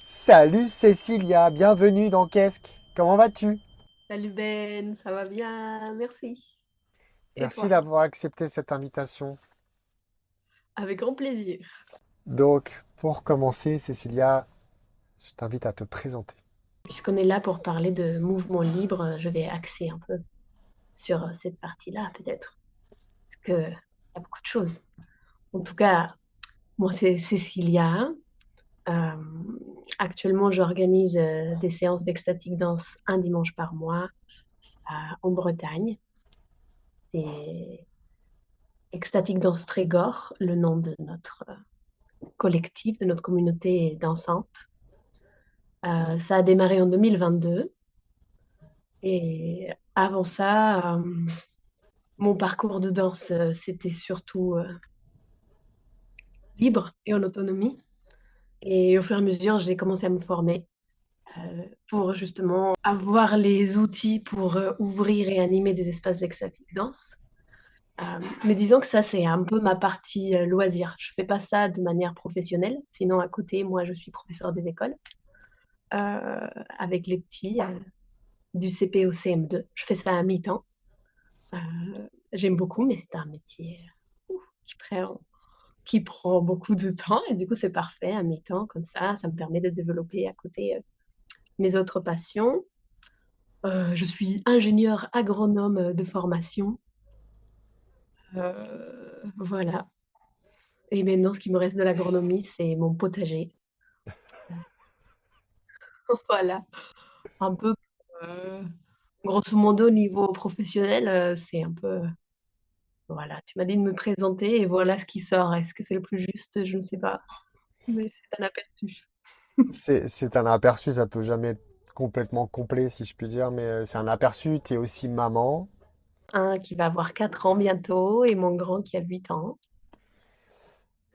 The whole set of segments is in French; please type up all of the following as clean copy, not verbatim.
Salut Cécilia, bienvenue dans Qu'est-ce. Comment vas-tu? Salut Ben, ça va bien, merci. Et Merci toi? d'avoir accepté cette invitation. Avec grand plaisir. Donc, pour commencer, Cécilia, je t'invite à te présenter. Puisqu'on est là pour parler de mouvement libre, je vais axer un peu sur cette partie-là, peut-être. Parce qu'il y a beaucoup de choses. En tout cas, moi, c'est Cécilia. Euh, Actuellement, j'organise des séances d'ecstatic dance un dimanche par mois en Bretagne. C'est Ecstatic Dance Trégor, le nom de notre collectif, de notre communauté dansante. Ça a démarré en 2022. Et avant ça, mon parcours de danse, c'était surtout libre et en autonomie. Et au fur et à mesure, j'ai commencé à me former pour justement avoir les outils pour ouvrir et animer des espaces d'extatique danse. Mais disons que ça, c'est un peu ma partie loisir. Je fais pas ça de manière professionnelle. Sinon, à côté, moi, je suis professeur des écoles avec les petits du CP au CM2. Je fais ça à mi-temps. Euh, J'aime beaucoup, mais c'est un métier qui prend beaucoup de temps. Et du coup, c'est parfait à mi-temps, comme ça me permet de développer à côté mes autres passions. Je suis ingénieur agronome de formation. Voilà. Et maintenant, ce qui me reste de l'agronomie, c'est mon potager. Voilà. Un peu, euh, grosso modo, au niveau professionnel, c'est un peu. Voilà, tu m'as dit de me présenter et voilà ce qui sort. Est-ce que c'est le plus juste? Je ne sais pas. Mais c'est un aperçu. C'est un aperçu, ça peut jamais être complètement complet si je puis dire, mais c'est un aperçu. Tu es aussi maman Un qui va avoir 4 ans bientôt et mon grand qui a 8 ans.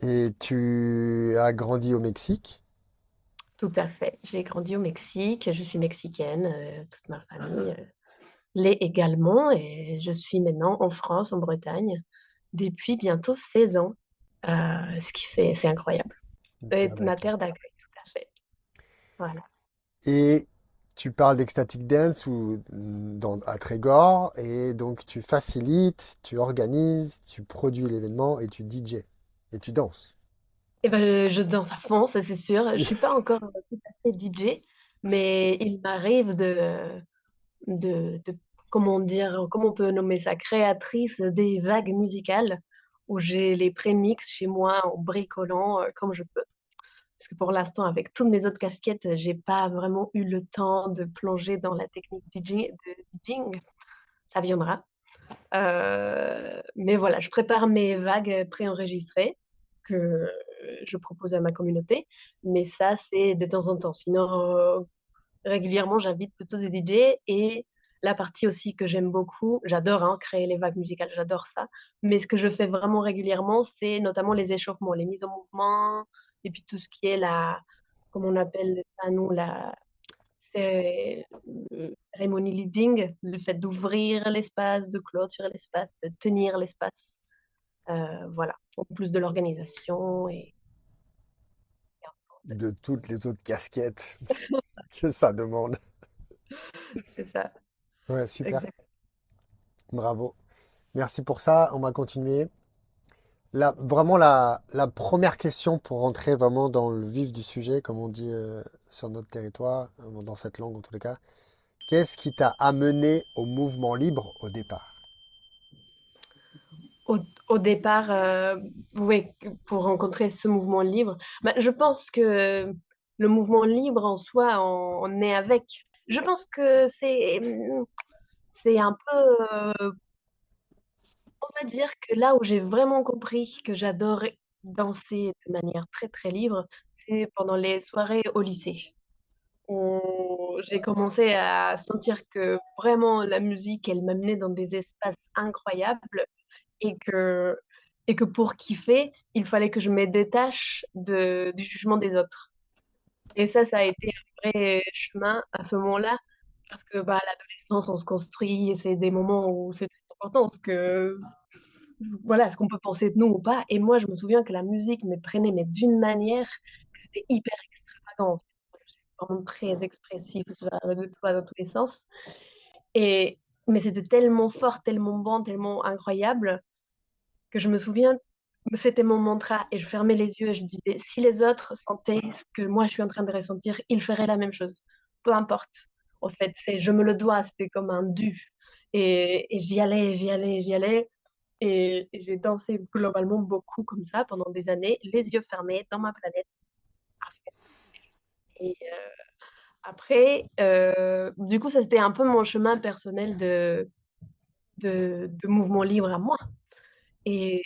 et tu as grandi au Mexique. Tout à fait. J'ai grandi au Mexique, je suis mexicaine, toute ma famille l'est également et je suis maintenant en France, en Bretagne, depuis bientôt 16 ans. Ce qui fait, c'est incroyable. Et ma D'accord. terre d'accueil, tout à fait. Voilà. Et tu parles d'ecstatic dance ou à Trégor, et donc tu facilites, tu organises, tu produis l'événement et tu DJ. Et tu danses. Et ben, je danse à fond, ça c'est sûr. Je suis pas encore tout à fait DJ, mais il m'arrive de, comment dire, comment on peut nommer ça, créatrice des vagues musicales où j'ai les prémix chez moi en bricolant comme je peux. Parce que pour l'instant, avec toutes mes autres casquettes, j'ai pas vraiment eu le temps de plonger dans la technique de DJing. Ça viendra. Mais voilà, je prépare mes vagues préenregistrées que je propose à ma communauté. Mais ça, c'est de temps en temps. Sinon, régulièrement, j'invite plutôt des DJ et la partie aussi que j'aime beaucoup, j'adore hein, créer les vagues musicales, j'adore ça. Mais ce que je fais vraiment régulièrement, c'est notamment les échauffements, les mises en mouvement et puis tout ce qui est la, comment on appelle ça, nous, la cérémonie leading, le fait d'ouvrir l'espace, de clôturer l'espace, de tenir l'espace. Voilà, en plus de l'organisation et De toutes les autres casquettes que ça demande. c'est ça, Ouais, super. exact. Bravo. Merci pour ça. On va continuer. Vraiment, la première question pour rentrer vraiment dans le vif du sujet, comme on dit sur notre territoire, dans cette langue en tous les cas. Qu'est-ce qui t'a amené au mouvement libre au départ? Au, au départ, oui, pour rencontrer ce mouvement libre, bah, je pense que le mouvement libre en soi, on est avec. Je pense que c'est un peu, on va dire que là où j'ai vraiment compris que j'adorais danser de manière très très libre, c'est pendant les soirées au lycée, où j'ai commencé à sentir que vraiment la musique, elle m'amenait dans des espaces incroyables et que pour kiffer, il fallait que je me détache du jugement des autres. Et ça a été un vrai chemin à ce moment-là, parce que bah, à l'adolescence, on se construit et c'est des moments où c'est très important, ce que, voilà, ce qu'on peut penser de nous ou pas. Et moi, je me souviens que la musique me prenait mais d'une manière que c'était hyper extravagant. vraiment très expressif, ça va dans tous les sens. Et, mais c'était tellement fort, tellement bon, tellement incroyable que je me souviens, c'était mon mantra et je fermais les yeux et je me disais, si les autres sentaient ce que moi je suis en train de ressentir, ils feraient la même chose. Peu importe. En fait, je me le dois, c'était comme un dû. Et j'y allais, j'y allais, j'y allais. Et j'ai dansé globalement beaucoup comme ça pendant des années, les yeux fermés dans ma planète. Et après, du coup, ça c'était un peu mon chemin personnel de mouvement libre à moi. Et,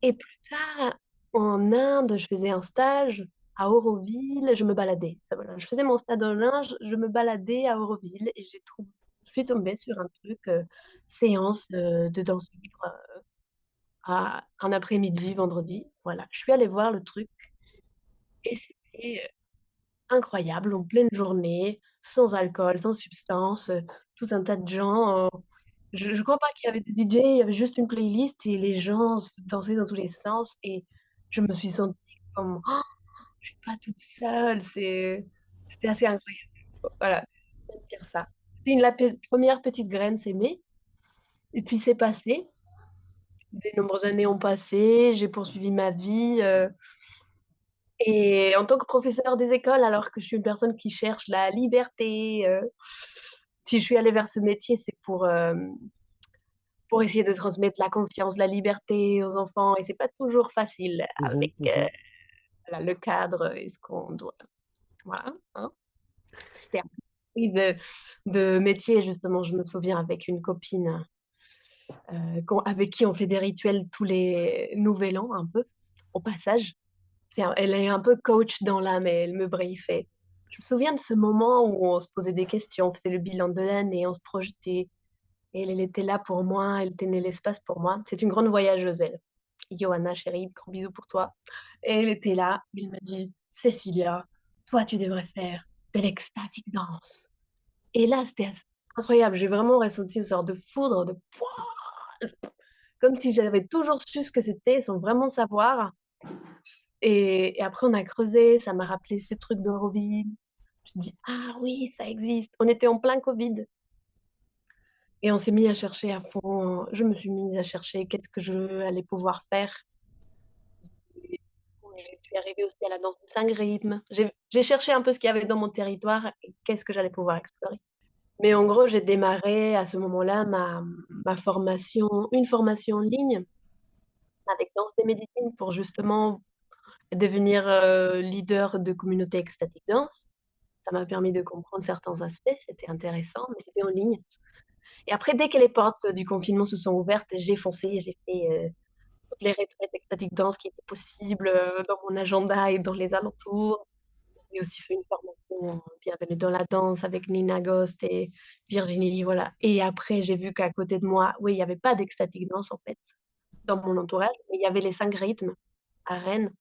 et plus tard, en Inde, je faisais un stage à Auroville, je me baladais. Voilà, je faisais mon stage en Inde, je me baladais à Auroville et je suis tombée sur un truc, séance de danse libre à un après-midi, vendredi. Voilà, je suis allée voir le truc et c'était incroyable, en pleine journée, sans alcool, sans substance, tout un tas de gens. Je ne crois pas qu'il y avait des DJ, il y avait juste une playlist et les gens dansaient dans tous les sens et je me suis sentie comme, oh, je suis pas toute seule, c'était assez incroyable. Voilà, je vais dire ça. Première petite graine s'aimer et puis c'est passé. De nombreuses années ont passé, j'ai poursuivi ma vie. Et en tant que professeur des écoles, alors que je suis une personne qui cherche la liberté, si je suis allée vers ce métier, c'est pour essayer de transmettre la confiance, la liberté aux enfants. Et c'est pas toujours facile Mhm, avec mhm. voilà, le cadre et ce qu'on doit. Voilà. Hein. J'étais un peu prise de métier, justement. Je me souviens avec une copine avec qui on fait des rituels tous les nouvel an, un peu, au passage. Elle est un peu coach dans l'âme et elle me briefait. Je me souviens de ce moment où on se posait des questions, on faisait le bilan de l'année, on se projetait. Et elle était là pour moi, elle tenait l'espace pour moi. C'est une grande voyageuse, elle. Johanna, chérie, gros bisous pour toi. Et elle était là, elle m'a dit, Cécilia, toi, tu devrais faire de l'ecstatic dance. Et là, c'était incroyable. J'ai vraiment ressenti une sorte de foudre, de comme si j'avais toujours su ce que c'était sans vraiment savoir. Et après, on a creusé, ça m'a rappelé ces trucs d'Euroville. Je me dis, ah oui, ça existe. On était en plein Covid et on s'est mis à chercher à fond. Je me suis mise à chercher qu'est-ce que je allais pouvoir faire. Et je suis arrivée aussi à la danse de 5 rythmes. J'ai cherché un peu ce qu'il y avait dans mon territoire et qu'est-ce que j'allais pouvoir explorer. Mais en gros, j'ai démarré à ce moment-là ma formation, une formation en ligne avec Danse des Médecines pour justement devenir leader de communauté ecstatic dance. Ça m'a permis de comprendre certains aspects, c'était intéressant, mais c'était en ligne. Et après, dès que les portes du confinement se sont ouvertes, j'ai foncé, j'ai fait toutes les retraites ecstatic dance qui étaient possibles dans mon agenda et dans les alentours. J'ai aussi fait une formation Bienvenue dans la danse avec Nina Ghost et Virginie, voilà. Et après, j'ai vu qu'à côté de moi, oui, il n'y avait pas d'ecstatic dance en fait dans mon entourage, mais il y avait les 5 rythmes à Rennes.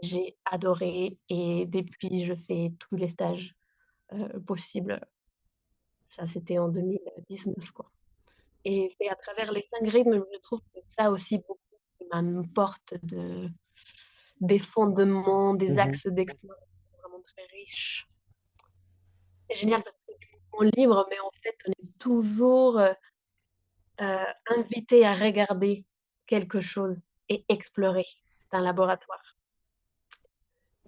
J'ai adoré et depuis, je fais tous les stages possibles. Ça, c'était en 2019, quoi. Et c'est à travers les 5 rythmes, je trouve que ça aussi beaucoup qui m'apporte des fondements, des Mhm. axes d'exploration vraiment très riches. C'est génial parce que on est libre, mais en fait, on est toujours invité à regarder quelque chose et explorer. C'est un laboratoire.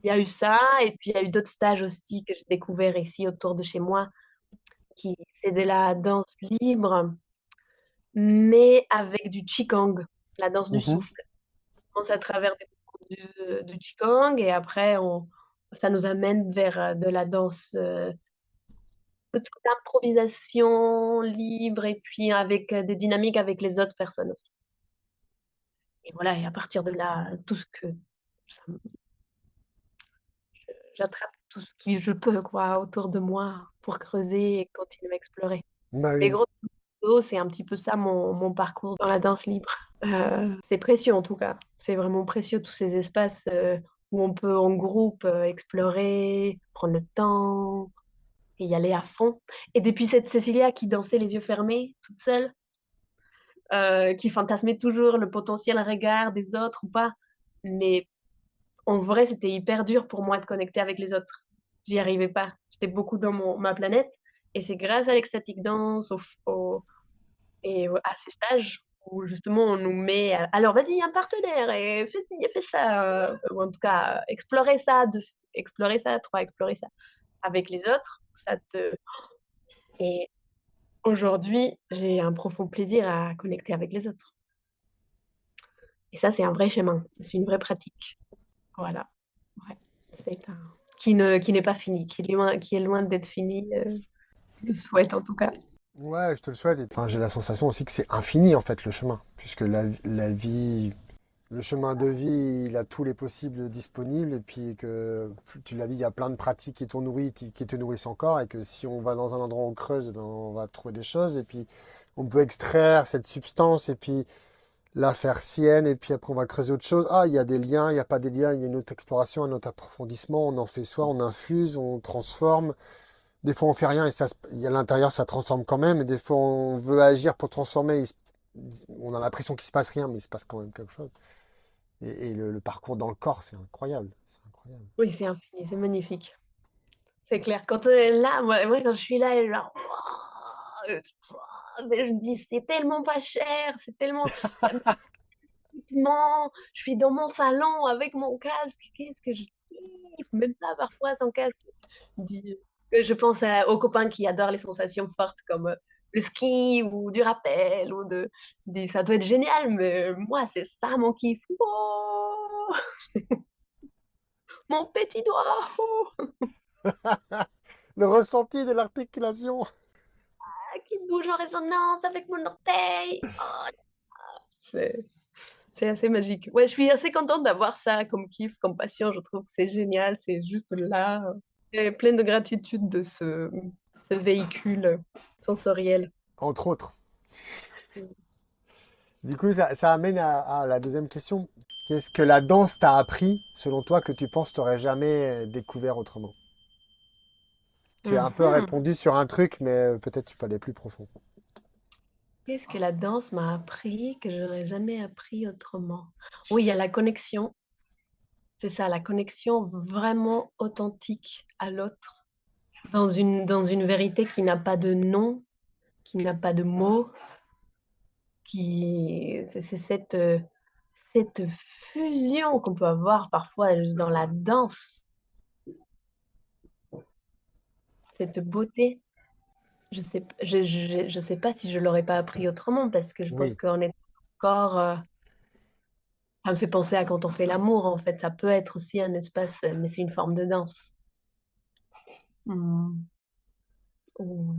Il y a eu ça, et puis il y a eu d'autres stages aussi que j'ai découvert ici autour de chez moi, qui c'est de la danse libre, mais avec du Qigong, la danse du Mhm. souffle. On commence à travers des cours du Qigong, et après, ça nous amène vers de la danse plutôt d'improvisation libre, et puis avec des dynamiques avec les autres personnes aussi. Et voilà, et à partir de là, tout ce que ça j'attrape tout ce que je peux quoi autour de moi pour creuser et continuer à explorer. Bah Mais oui. grosso modo, c'est un petit peu ça mon parcours dans la danse libre. C'est précieux en tout cas. C'est vraiment précieux tous ces espaces où on peut en groupe explorer, prendre le temps et y aller à fond. Et depuis cette Cécilia qui dansait les yeux fermés, toute seule, qui fantasmait toujours le potentiel regard des autres ou pas. Mais en vrai, c'était hyper dur pour moi de connecter avec les autres. J'y arrivais pas. J'étais beaucoup dans ma planète. Et c'est grâce à l'extatique danse à ces stages où justement on nous met alors vas-y, un partenaire et fais ci et fais ça. Ou en tout cas, explorer ça, explorer ça, trois, explorer ça avec les autres. Et aujourd'hui, j'ai un profond plaisir à connecter avec les autres. Et ça, c'est un vrai chemin. C'est une vraie pratique. Voilà. Ouais. C'est un... qui n'est pas fini, qui est loin d'être fini. Je le souhaite en tout cas. Ouais, je te le souhaite. Et enfin, j'ai la sensation aussi que c'est infini en fait le chemin, puisque la vie, le chemin de vie, il a tous les possibles disponibles, et puis que tu l'as dit, il y a plein de pratiques qui t'ont nourri, qui te nourrissent encore, et que si on va dans un endroit où on creuse, ben, on va trouver des choses, et puis on peut extraire cette substance, et puis la faire sienne, et puis après on va creuser autre chose. Ah, il y a des liens, il n'y a pas des liens, il y a une autre exploration, un autre approfondissement, on en fait soi, on infuse, on transforme. Des fois, on fait rien et à l'intérieur, ça transforme quand même. Et des fois, on veut agir pour transformer. On a l'impression qu'il se passe rien, mais il se passe quand même quelque chose. Et le parcours dans le corps, c'est incroyable. C'est incroyable. Oui, c'est infini, c'est magnifique. C'est clair. Quand là, moi, quand je suis là, et genre, je me dis, c'est tellement pas cher, c'est tellement. Non, je suis dans mon salon avec mon casque. Qu'est-ce que je kiffe, même pas parfois sans casque. dis- Je pense aux copains qui adorent les sensations fortes comme le ski ou du rappel ça doit être génial, mais moi c'est ça mon kiff. Oh, mon petit doigt Le ressenti de l'articulation. qui bouge en résonance avec mon orteil. Oh, c'est c'est assez magique. Ouais, je suis assez contente d'avoir ça comme kiff, comme passion. Je trouve que c'est génial, c'est juste là. Et pleine de gratitude de ce véhicule sensoriel. Entre autres. Du coup, ça amène à la deuxième question. Qu'est-ce que la danse t'a appris, selon toi, que tu penses t'aurais jamais découvert autrement? Tu as un peu Mhm. répondu sur un truc, mais peut-être tu peux aller plus profond. Qu'est-ce que la danse m'a appris que j'aurais jamais appris autrement? Oui, il y a la connexion. C'est ça, la connexion vraiment authentique à l'autre, dans une vérité qui n'a pas de nom, qui n'a pas de mots, c'est cette fusion qu'on peut avoir parfois juste dans la danse, cette beauté. Je sais pas si je l'aurais pas appris autrement parce que je pense Oui, qu'on est encore. Ça me fait penser à quand on fait l'amour, en fait. Ça peut être aussi un espace, mais c'est une forme de danse. Hmm. Ou-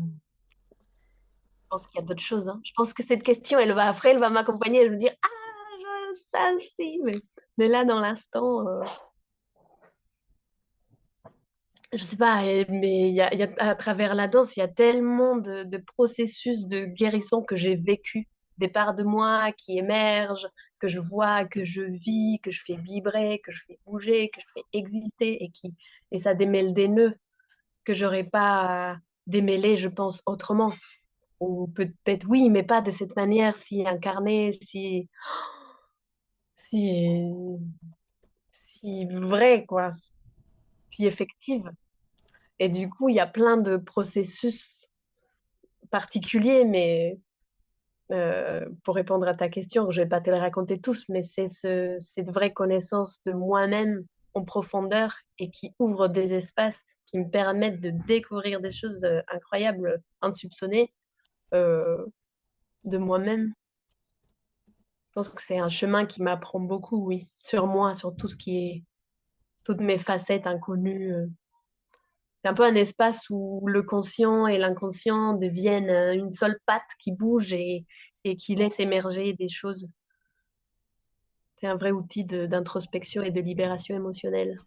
Je pense qu'il y a d'autres choses, hein. Je pense que cette question, après, elle va m'accompagner. Elle va me dire, ah, ça aussi. Mais là, dans l'instant, je sais pas, mais à travers la danse, il y a tellement de processus de guérison que j'ai vécu, des parts de moi qui émergent, que je vois, que je vis, que je fais vibrer, que je fais bouger, que je fais exister et ça démêle des nœuds que j'aurais pas démêlés, je pense, autrement. Ou peut-être oui, mais pas de cette manière si incarnée, si, si vraie, quoi, si effective. Et du coup, il y a plein de processus particulier, mais pour répondre à ta question, je vais pas te le raconter tous, mais c'est cette vraie connaissance de moi-même en profondeur et qui ouvre des espaces qui me permettent de découvrir des choses incroyables, insoupçonnées euh, de moi-même. Je pense que c'est un chemin qui m'apprend beaucoup, oui, sur moi, sur tout ce qui est, toutes mes facettes inconnues. C'est un peu un espace où le conscient et l'inconscient deviennent une seule patte qui bouge et qui laisse émerger des choses. C'est un vrai outil d'introspection et de libération émotionnelle.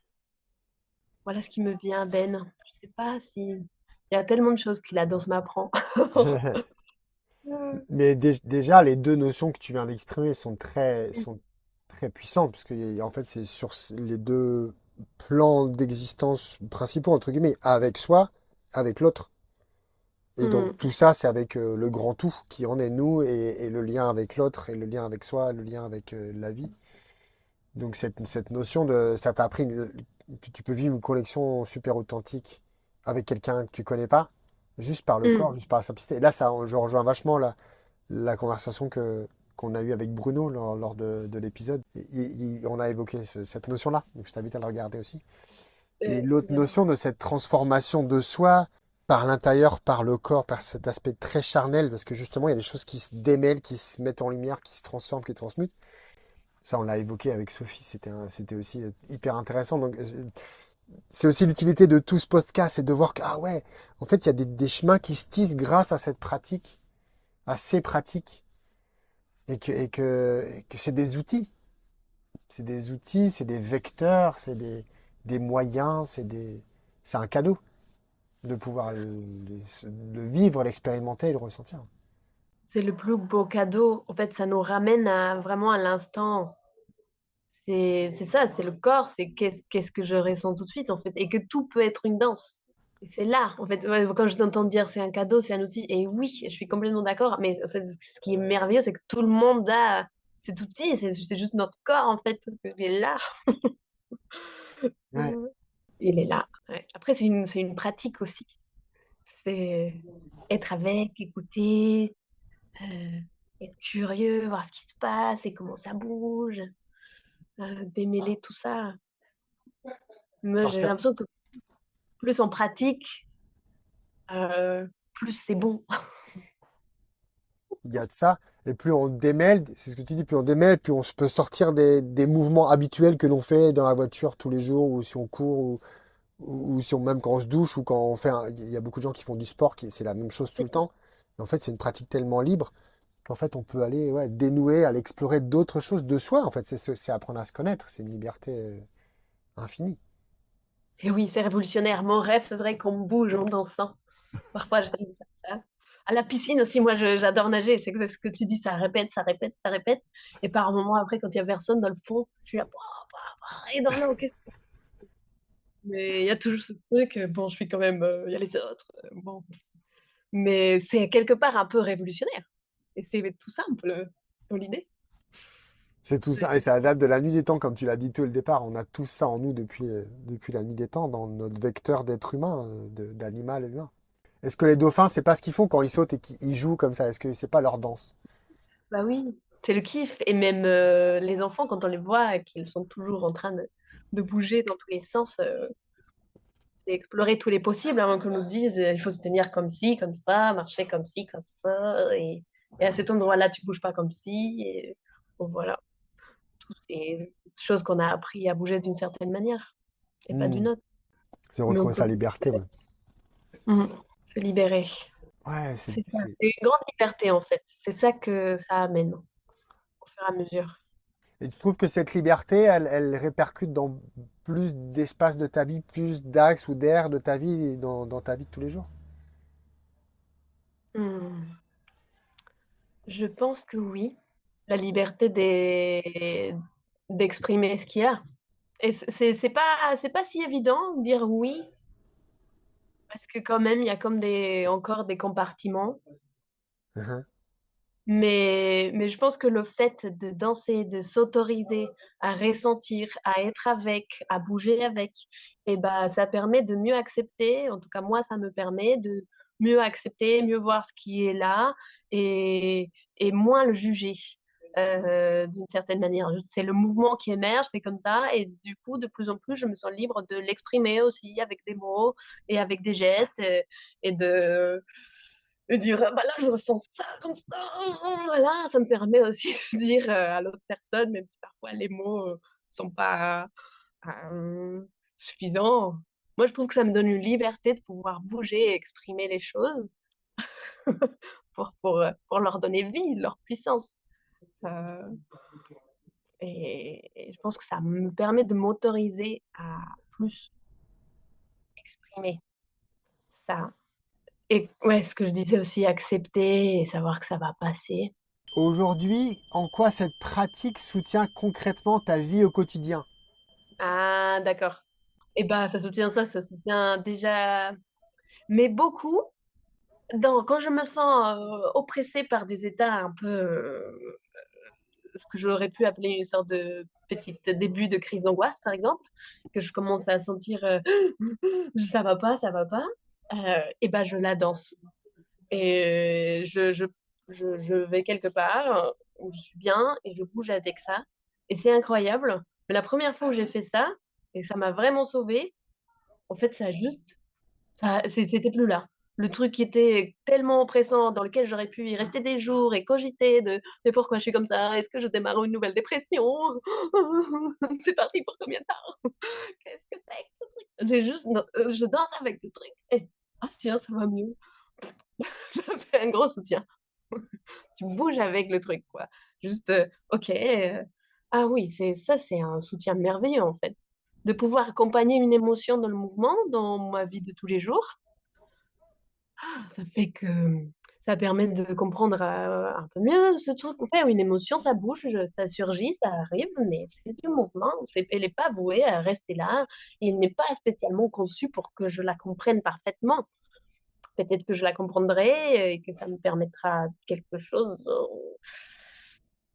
Voilà ce qui me vient, Ben. Je sais pas si... Il y a tellement de choses que la danse m'apprend. mais déjà, les deux notions que tu viens d'exprimer sont très puissantes, parce que en fait, c'est sur les deux plans d'existence principaux, entre guillemets, avec soi, avec l'autre. Et donc, Mm, tout ça, c'est avec le grand tout qui en est nous, et le lien avec l'autre, et le lien avec soi, le lien avec la vie. Donc, cette notion de... Ça t'a appris tu peux vivre une connexion super authentique avec quelqu'un que tu connais pas, juste par le corps, Mm. juste par la simplicité. Et là, ça, je rejoins vachement la conversation qu'on a eue avec Bruno lors de l'épisode. On a évoqué cette notion-là, donc je t'invite à le regarder aussi. Et l'autre Bien. notion de cette transformation de soi par l'intérieur, par le corps, par cet aspect très charnel, parce que justement, il y a des choses qui se démêlent, qui se mettent en lumière, qui se transforment, qui se transmutent. Ça, on l'a évoqué avec Sophie, c'était aussi hyper intéressant. Donc, c'est aussi l'utilité de tout ce podcast, c'est de voir que, ah ouais, en fait, il y a des chemins qui se tissent grâce à cette pratique, à ces pratiques, et que c'est des outils. C'est des outils, c'est des vecteurs, des moyens, c'est un cadeau de pouvoir le vivre, l'expérimenter et le ressentir. C'est le plus beau cadeau. En fait, ça nous ramène vraiment à l'instant. C'est ça, c'est le corps, c'est qu'est-ce que je ressens tout de suite, en fait. Et que tout peut être une danse. Et c'est là, en fait, ouais, quand je t'entends dire c'est un cadeau, c'est un outil, et oui, je suis complètement d'accord, mais en fait, ce qui est merveilleux, c'est que tout le monde a cet outil, c'est juste notre corps, en fait, il est là. Ouais. Il est là. Ouais. Après, c'est une pratique aussi. C'est être avec, écouter, euh, être curieux, voir ce qui se passe et comment ça bouge, démêler tout ça. Moi, j'ai Sortir. l'impression que plus on pratique, euh, plus c'est bon. Il y a de ça. Et plus on démêle, c'est ce que tu dis, plus on démêle, plus on peut sortir des mouvements habituels que l'on fait dans la voiture tous les jours, ou si on court, ou si on, même quand on se douche, ou quand on fait il y a beaucoup de gens qui font du sport, c'est la même chose tout le temps. Et en fait, c'est une pratique tellement libre qu'en fait, on peut aller ouais, dénouer, aller explorer d'autres choses de soi. En fait, c'est apprendre à se connaître. C'est une liberté infinie. Et oui, c'est révolutionnaire. Mon rêve, ce serait qu'on bouge en dansant. Parfois, j'essaie de faire ça. À la piscine aussi, moi, j'adore nager. C'est que ce que tu dis, ça répète, ça répète, ça répète. Et par moment, après, quand il y a personne dans le fond, je suis là, bah, bah, et dans l'eau, qu'est-ce que... Mais il y a toujours ce truc, bon, je suis quand même, il y a les autres, bon. Mais c'est quelque part un peu révolutionnaire. Et c'est tout simple, dans l'idée. C'est tout ça, et ça date de la nuit des temps, comme tu l'as dit tout le départ. On a tout ça en nous depuis la nuit des temps, dans notre vecteur d'être humain, d'animal et humain. Est-ce que les dauphins, c'est pas ce qu'ils font quand ils sautent et qu'ils jouent comme ça? Est-ce que c'est pas leur danse? Bah oui, c'est le kiff. Et même les enfants, quand on les voit, qu'ils sont toujours en train de bouger dans tous les sens, c'est explorer tous les possibles avant qu'on nous dise il faut se tenir comme ci, comme ça, marcher comme ci, comme ça. Et à cet endroit-là, tu bouges pas comme ci. Et bon, voilà, toutes ces choses qu'on a appris à bouger d'une certaine manière et pas Hmm. d'une autre. C'est Mais on retrouver peut sa liberté, ouais. mm, se libérer. Ouais, C'est ça. C'est une grande liberté, en fait. C'est ça que ça amène au fur et à mesure. Et tu trouves que cette liberté, elle répercute dans plus d'espace de ta vie, plus d'axes ou d'aires de ta vie dans ta vie de tous les jours? Hmm. Je pense que oui. La liberté d'exprimer ce qu'il y a. Et c'est pas si évident de dire oui, parce que quand même, il y a comme encore des compartiments. Mhm. Mais je pense que le fait de danser, de s'autoriser à ressentir, à être avec, à bouger avec, et ben, ça permet de mieux accepter, en tout cas moi, ça me permet de mieux accepter, mieux voir ce qui est là et moins le juger d'une certaine manière. C'est le mouvement qui émerge, c'est comme ça, et du coup, de plus en plus, je me sens libre de l'exprimer aussi avec des mots et avec des gestes et de dire, bah là, je ressens ça comme ça. Voilà, ça me permet aussi de dire à l'autre personne, même si parfois les mots sont pas euh, suffisants. Moi, je trouve que ça me donne une liberté de pouvoir bouger et exprimer les choses pour leur donner vie, leur puissance. Euh, et je pense que ça me permet de m'autoriser à plus exprimer ça. Et ouais, ce que je disais aussi, accepter et savoir que ça va passer. Aujourd'hui, en quoi cette pratique soutient concrètement ta vie au quotidien? Ah, d'accord. Et bah, ça soutient déjà, mais beaucoup. Quand je me sens oppressée par des états un peu ce que j'aurais pu appeler une sorte de petit début de crise d'angoisse, par exemple, que je commence à sentir ça va pas, et ben je la danse. Et je vais quelque part où je suis bien et je bouge avec ça. Et c'est incroyable. Mais la première fois où j'ai fait ça, et ça m'a vraiment sauvée, en fait, c'était plus là. Le truc qui était tellement oppressant, dans lequel j'aurais pu y rester des jours et cogiter de mais pourquoi je suis comme ça? Est-ce que je démarre une nouvelle dépression? C'est parti pour combien de temps? Qu'est-ce que c'est que ce truc? J'ai juste, je danse avec le truc et ah tiens, ça va mieux. Ça, c'est un gros soutien. Tu bouges avec le truc, quoi. Juste, ok. Ah oui, c'est un soutien merveilleux en fait. De pouvoir accompagner une émotion dans le mouvement, dans ma vie de tous les jours, ça fait que ça permet de comprendre un peu mieux ce truc. En fait, une émotion, ça bouge, ça surgit, ça arrive, mais c'est du mouvement. Elle n'est pas vouée à rester là. Et elle n'est pas spécialement conçue pour que je la comprenne parfaitement. Peut-être que je la comprendrai et que ça me permettra quelque chose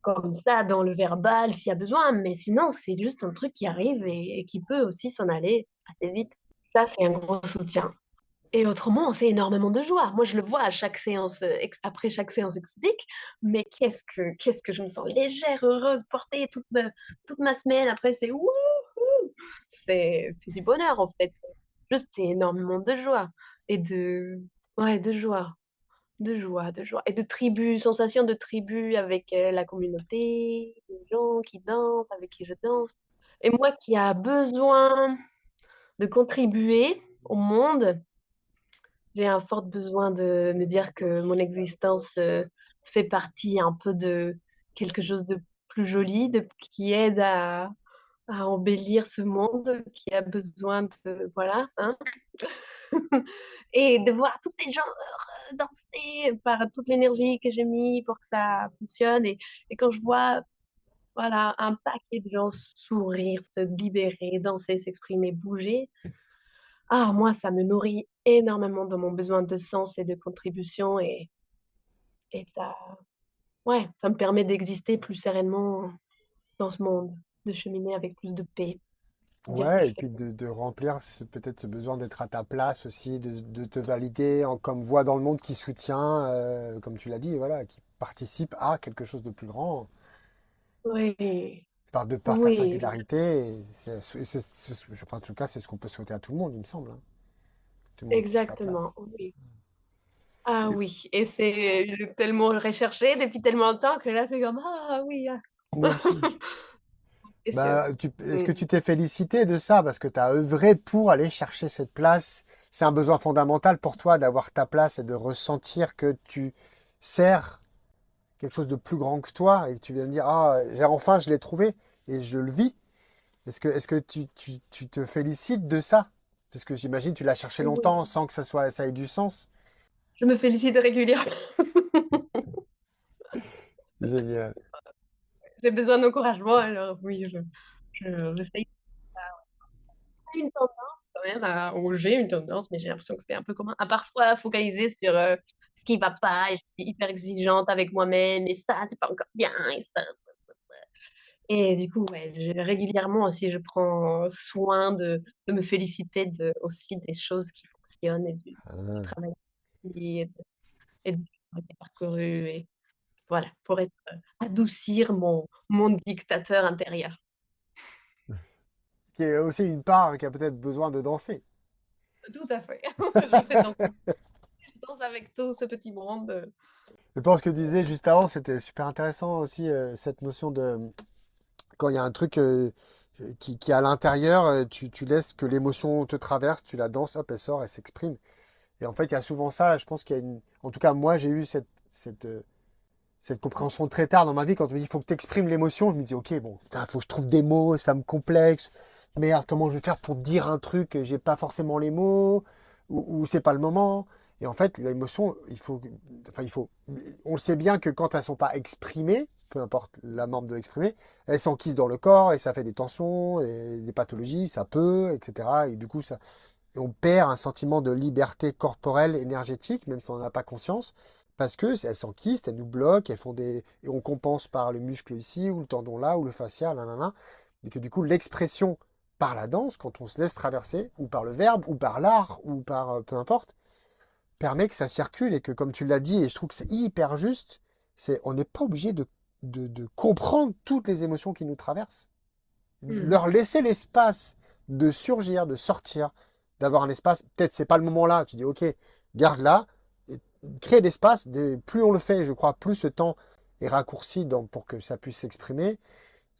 comme ça dans le verbal s'il y a besoin, mais sinon, c'est juste un truc qui arrive et qui peut aussi s'en aller assez vite. Ça, c'est un gros soutien. Et autrement, c'est énormément de joie. Moi, je le vois à chaque séance, après chaque séance exotique, mais qu'est-ce que je me sens légère, heureuse, portée toute ma semaine. Après, c'est wouhou! C'est du bonheur, en fait. Juste, c'est énormément de joie. Et ouais, de joie. De joie, de joie. Et de tribu, sensation de tribu avec la communauté, les gens qui dansent, avec qui je danse. Et moi qui a besoin de contribuer au monde, j'ai un fort besoin de me dire que mon existence fait partie un peu de quelque chose de plus joli, qui aide à embellir ce monde, qui a besoin de, voilà, hein, et de voir tous ces gens heureux danser par toute l'énergie que j'ai mis pour que ça fonctionne. Et quand je vois voilà, un paquet de gens sourire, se libérer, danser, s'exprimer, bouger, ah, moi, ça me nourrit énormément dans mon besoin de sens et de contribution. Et ça, ouais, ça me permet d'exister plus sereinement dans ce monde, de cheminer avec plus de paix, dire que Ouais, je et fais. puis de remplir peut-être ce besoin d'être à ta place aussi, de te valider comme voix dans le monde qui soutient, comme tu l'as dit, voilà, qui participe à quelque chose de plus grand Oui, par ta oui, singularité. Enfin, en tout cas, c'est ce qu'on peut souhaiter à tout le monde, il me semble, hein. Tout le monde trouve sa exactement, place. oui. Ah oui, et c'est tellement recherché depuis tellement longtemps que là, c'est comme, ah oui. Ah. Merci. Et Bah, est-ce que tu t'es félicité de ça? Parce que tu as œuvré pour aller chercher cette place. C'est un besoin fondamental pour toi d'avoir ta place et de ressentir que tu sers quelque chose de plus grand que toi et que tu viens de dire, ah, enfin, je l'ai trouvé et je le vis. Est-ce que tu te félicites de ça? Parce que j'imagine que tu l'as cherché oui, longtemps sans que ça ait du sens. je me félicite régulièrement. Génial. J'ai besoin d'encouragement, alors oui, j'essaye. Une tendance quand même, ou j'ai une tendance, mais j'ai l'impression que c'est un peu commun, à parfois focaliser sur ce qui va pas, et je suis hyper exigeante avec moi-même, et ça, c'est pas encore bien, et ça. Et du coup, ouais, régulièrement aussi, je prends soin de me féliciter aussi des choses qui fonctionnent et du Ah. travail et du chemin qui est parcouru, et voilà, pour adoucir mon dictateur intérieur. Qui est aussi une part qui a peut-être besoin de danser. Tout à fait. Je fais danser. Je danse avec tout ce petit monde. Je pense que tu disais juste avant, c'était super intéressant aussi, cette notion de quand il y a un truc qui est à l'intérieur, tu laisses que l'émotion te traverse, tu la danses, hop, elle sort, elle s'exprime. Et en fait, il y a souvent ça, je pense qu'il y a une... En tout cas, moi, j'ai eu cette compréhension très tard dans ma vie, quand on me dit, il faut que tu exprimes l'émotion, je me dis, ok, bon, il faut que je trouve des mots, ça me complexe. Merde, comment je vais faire pour dire un truc, j'ai pas forcément les mots, ou c'est pas le moment. Et en fait, l'émotion, enfin, on le sait bien que quand elles sont pas exprimées, peu importe la membre de l'exprimer, elles s'enquissent dans le corps et ça fait des tensions et des pathologies, ça peut, etc. Et du coup, on perd un sentiment de liberté corporelle, énergétique, même si on n'en a pas conscience, parce que elles s'enquistent, elles nous bloquent, elles font des... Et on compense par le muscle ici, ou le tendon là, ou le fascia, là, là, là. Et que du coup, l'expression par la danse, quand on se laisse traverser, ou par le verbe, ou par l'art, ou par peu importe, permet que ça circule et que, comme tu l'as dit, et je trouve que c'est hyper juste, on n'est pas obligé de comprendre toutes les émotions qui nous traversent. Hmm. Leur laisser l'espace de surgir, de sortir, d'avoir un espace. Peut-être c'est pas le moment là. Tu dis ok, garde là, et crée l'espace. Plus on le fait, je crois, plus ce temps est raccourci pour que ça puisse s'exprimer.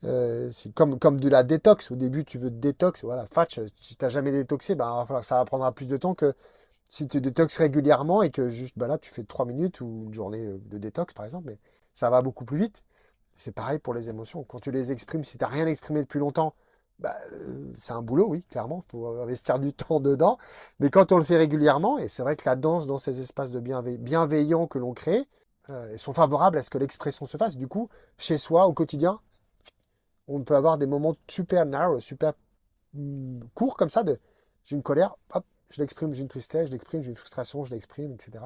C'est comme de la détox. Au début, tu veux te détox. Voilà, fatch. Si tu n'as jamais détoxé, bah, ça va prendre plus de temps que si tu détoxes régulièrement et que juste bah là, tu fais 3 minutes ou une journée de détox, par exemple. Mais ça va beaucoup plus vite. C'est pareil pour les émotions. Quand tu les exprimes, si tu n'as rien exprimé depuis longtemps, bah, c'est un boulot, oui, clairement. Il faut investir du temps dedans. Mais quand on le fait régulièrement, et c'est vrai que la danse, dans ces espaces de bienveillants que l'on crée, sont favorables à ce que l'expression se fasse. Du coup, chez soi, au quotidien, on peut avoir des moments super narrow, super courts comme ça. J'ai une colère, hop, je l'exprime, j'ai une tristesse, je l'exprime, j'ai une frustration, je l'exprime, etc.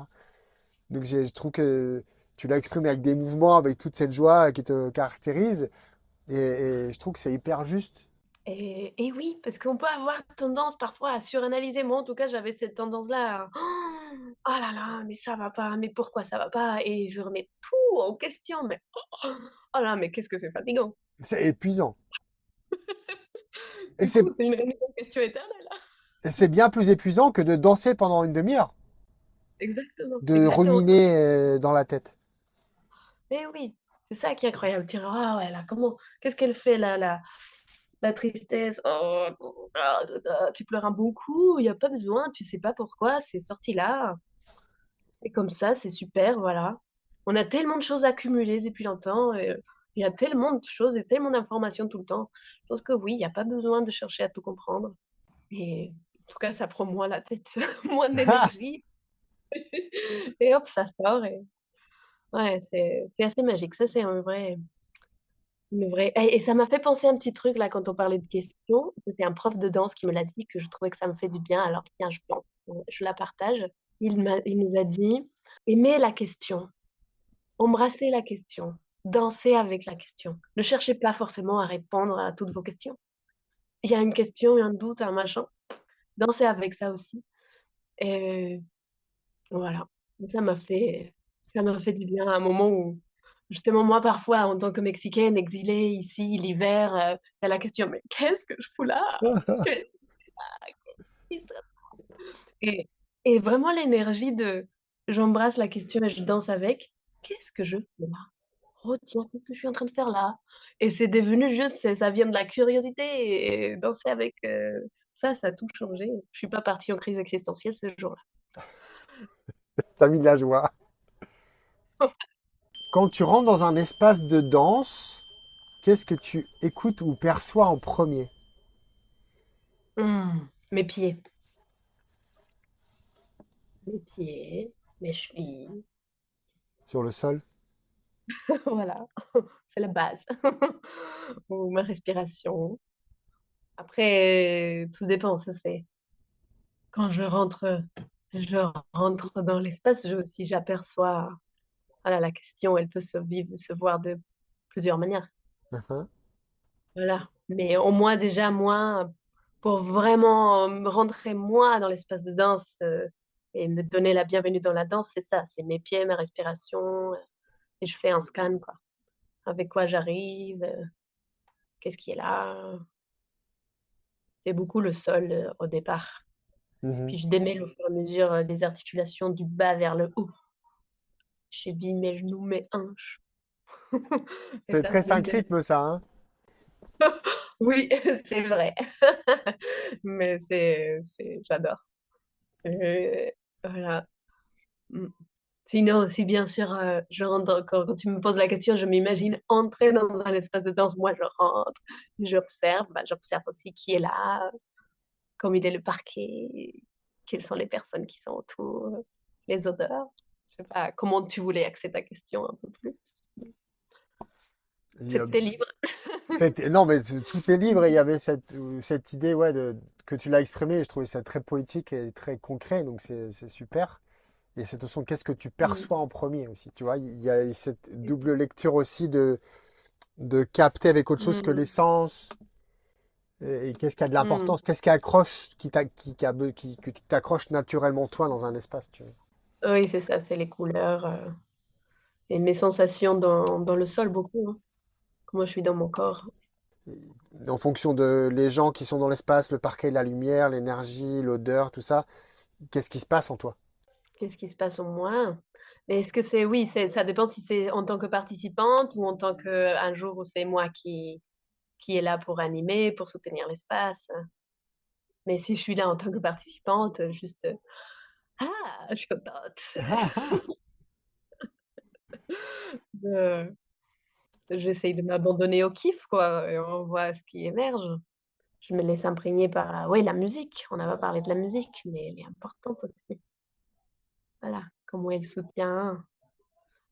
Donc je trouve que tu l'exprimes avec des mouvements, avec toute cette joie qui te caractérise. Et je trouve que c'est hyper juste. Et oui, parce qu'on peut avoir tendance parfois à suranalyser. Moi, en tout cas, j'avais cette tendance-là. Oh là là, mais ça va pas, mais pourquoi ça va pas? Et je remets tout en question. Mais oh là, mais qu'est-ce que c'est fatigant. C'est épuisant. Et Du coup, c'est une remise en question éternelle. c'est bien plus épuisant que de danser pendant une demi-heure, Exactement, de exactement. ruminer dans la tête. Et oui, c'est ça qui est incroyable. Dire, ah ouais, là, comment, qu'est-ce qu'elle fait là, la tristesse? Oh, tu pleures un bon coup, il n'y a pas besoin, tu sais pas pourquoi, c'est sorti là. Et comme ça, c'est super, voilà. On a tellement de choses accumulées depuis longtemps. Il y a tellement de choses et tellement d'informations tout le temps. Je pense que oui, il n'y a pas besoin de chercher à tout comprendre. Et en tout cas, ça prend moins la tête, moins d'énergie. Et hop, ça sort. Et... Ouais, c'est assez magique. Ça, c'est un vrai, une vraie... Et ça m'a fait penser à un petit truc là quand on parlait de questions. C'était un prof de danse qui me l'a dit que je trouvais que ça me fait du bien. Alors, tiens, je la partage. Il nous a dit, aimez la question. Embrassez la question, dansez avec la question. Ne cherchez pas forcément à répondre à toutes vos questions. Il y a une question, un doute, un machin. Dansez avec ça aussi. Et voilà. Ça m'a fait du bien à un moment où, justement, moi, parfois, en tant que Mexicaine, exilée ici, l'hiver, il y a la question, mais qu'est-ce que je fous là? Qu'est-ce qui se- Et, et vraiment l'énergie de j'embrasse la question et je danse avec. Qu'est-ce que je fais là? Oh tiens, qu'est-ce que je suis en train de faire là? Et c'est devenu juste, ça vient de la curiosité et danser avec ça, ça a tout changé. Je suis pas partie en crise existentielle ce jour-là. T'as mis de la joie. Quand tu rentres dans un espace de danse, qu'est-ce que tu écoutes ou perçois en premier? Mes pieds, mes pieds, mes chevilles, Sur le sol? voilà, c'est la base. Ou ma respiration. Après, tout dépend, ça c'est quand je rentre dans l'espace, si j'aperçois, voilà, la question, elle peut se voir de plusieurs manières. Uhum. Voilà. Mais au moins, déjà, moi, pour vraiment me rentrer moi dans l'espace de danse et me donner la bienvenue dans la danse, c'est ça, c'est mes pieds, ma respiration, et je fais un scan, quoi. Avec quoi j'arrive, qu'est-ce qui est là. C'est beaucoup le sol au départ. Mhm. Puis je démêle au fur et à mesure les articulations du bas vers le haut. Cheville, mes genoux, mes hanches. Et C'est ça très se cinq libère. rythmes, ça, hein? Oui, c'est vrai. Mais j'adore. Voilà. Mm. Sinon, si bien sûr, quand tu me poses la question, je m'imagine entrer dans un espace de danse. Moi, je rentre, j'observe. Bah, j'observe aussi qui est là, comment il est le parquet, quelles sont les personnes qui sont autour, les odeurs. Je sais pas comment tu voulais axer ta question un peu plus. Il y a- C'était libre. Non, mais tout est libre et il y avait cette idée ouais, que tu l'as exprimée. Je trouvais ça très poétique et très concret, donc c'est super. Et cette notion, qu'est-ce que tu Mm. perçois en premier aussi, tu vois, il y a cette double lecture aussi de capter avec autre chose que Mm. l'essence, et qu'est-ce qui a de Mm. l'importance, qu'est-ce qui accroche, que tu t'accroches naturellement toi dans un espace, tu vois. Oui, c'est ça, c'est les couleurs et mes sensations dans le sol beaucoup, hein. Comment je suis dans mon corps. En fonction de les gens qui sont dans l'espace, le parquet, la lumière, l'énergie, l'odeur, tout ça, qu'est-ce qui se passe en toi? Qu'est-ce qui se passe en moi? Mais est-ce que c'est, oui, ça dépend si c'est en tant que participante ou en tant que un jour où c'est moi qui est là pour animer, pour soutenir l'espace. Mais si je suis là en tant que participante, juste, ah, je suis contente. Euh, J'essaye de m'abandonner au kiff, quoi, et on voit ce qui émerge. Je me laisse imprégner par, oui, la musique. On n'a pas parlé de la musique, mais elle est importante aussi. Voilà, comment elle soutient.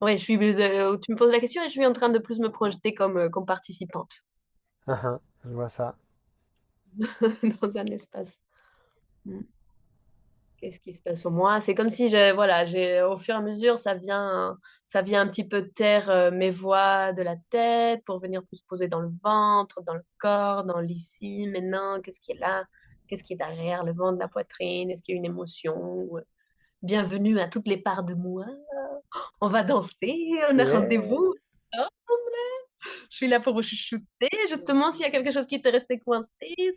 Oui, tu me poses la question et je suis en train de plus me projeter comme participante Je vois ça. dans un espace. Mm. Qu'est-ce qui se passe au moi? C'est comme si voilà, au fur et à mesure, ça vient un petit peu taire mes voix de la tête pour venir plus se poser dans le ventre, dans le corps, dans l'ici, maintenant. Qu'est-ce qui est là? Qu'est-ce qui est derrière le ventre, la poitrine? Est-ce qu'il y a une émotion? Bienvenue à toutes les parts de moi. On va danser, on a Yeah. rendez-vous. Oh, je suis là pour vous chuchoter. Justement, s'il y a quelque chose qui était resté coincé,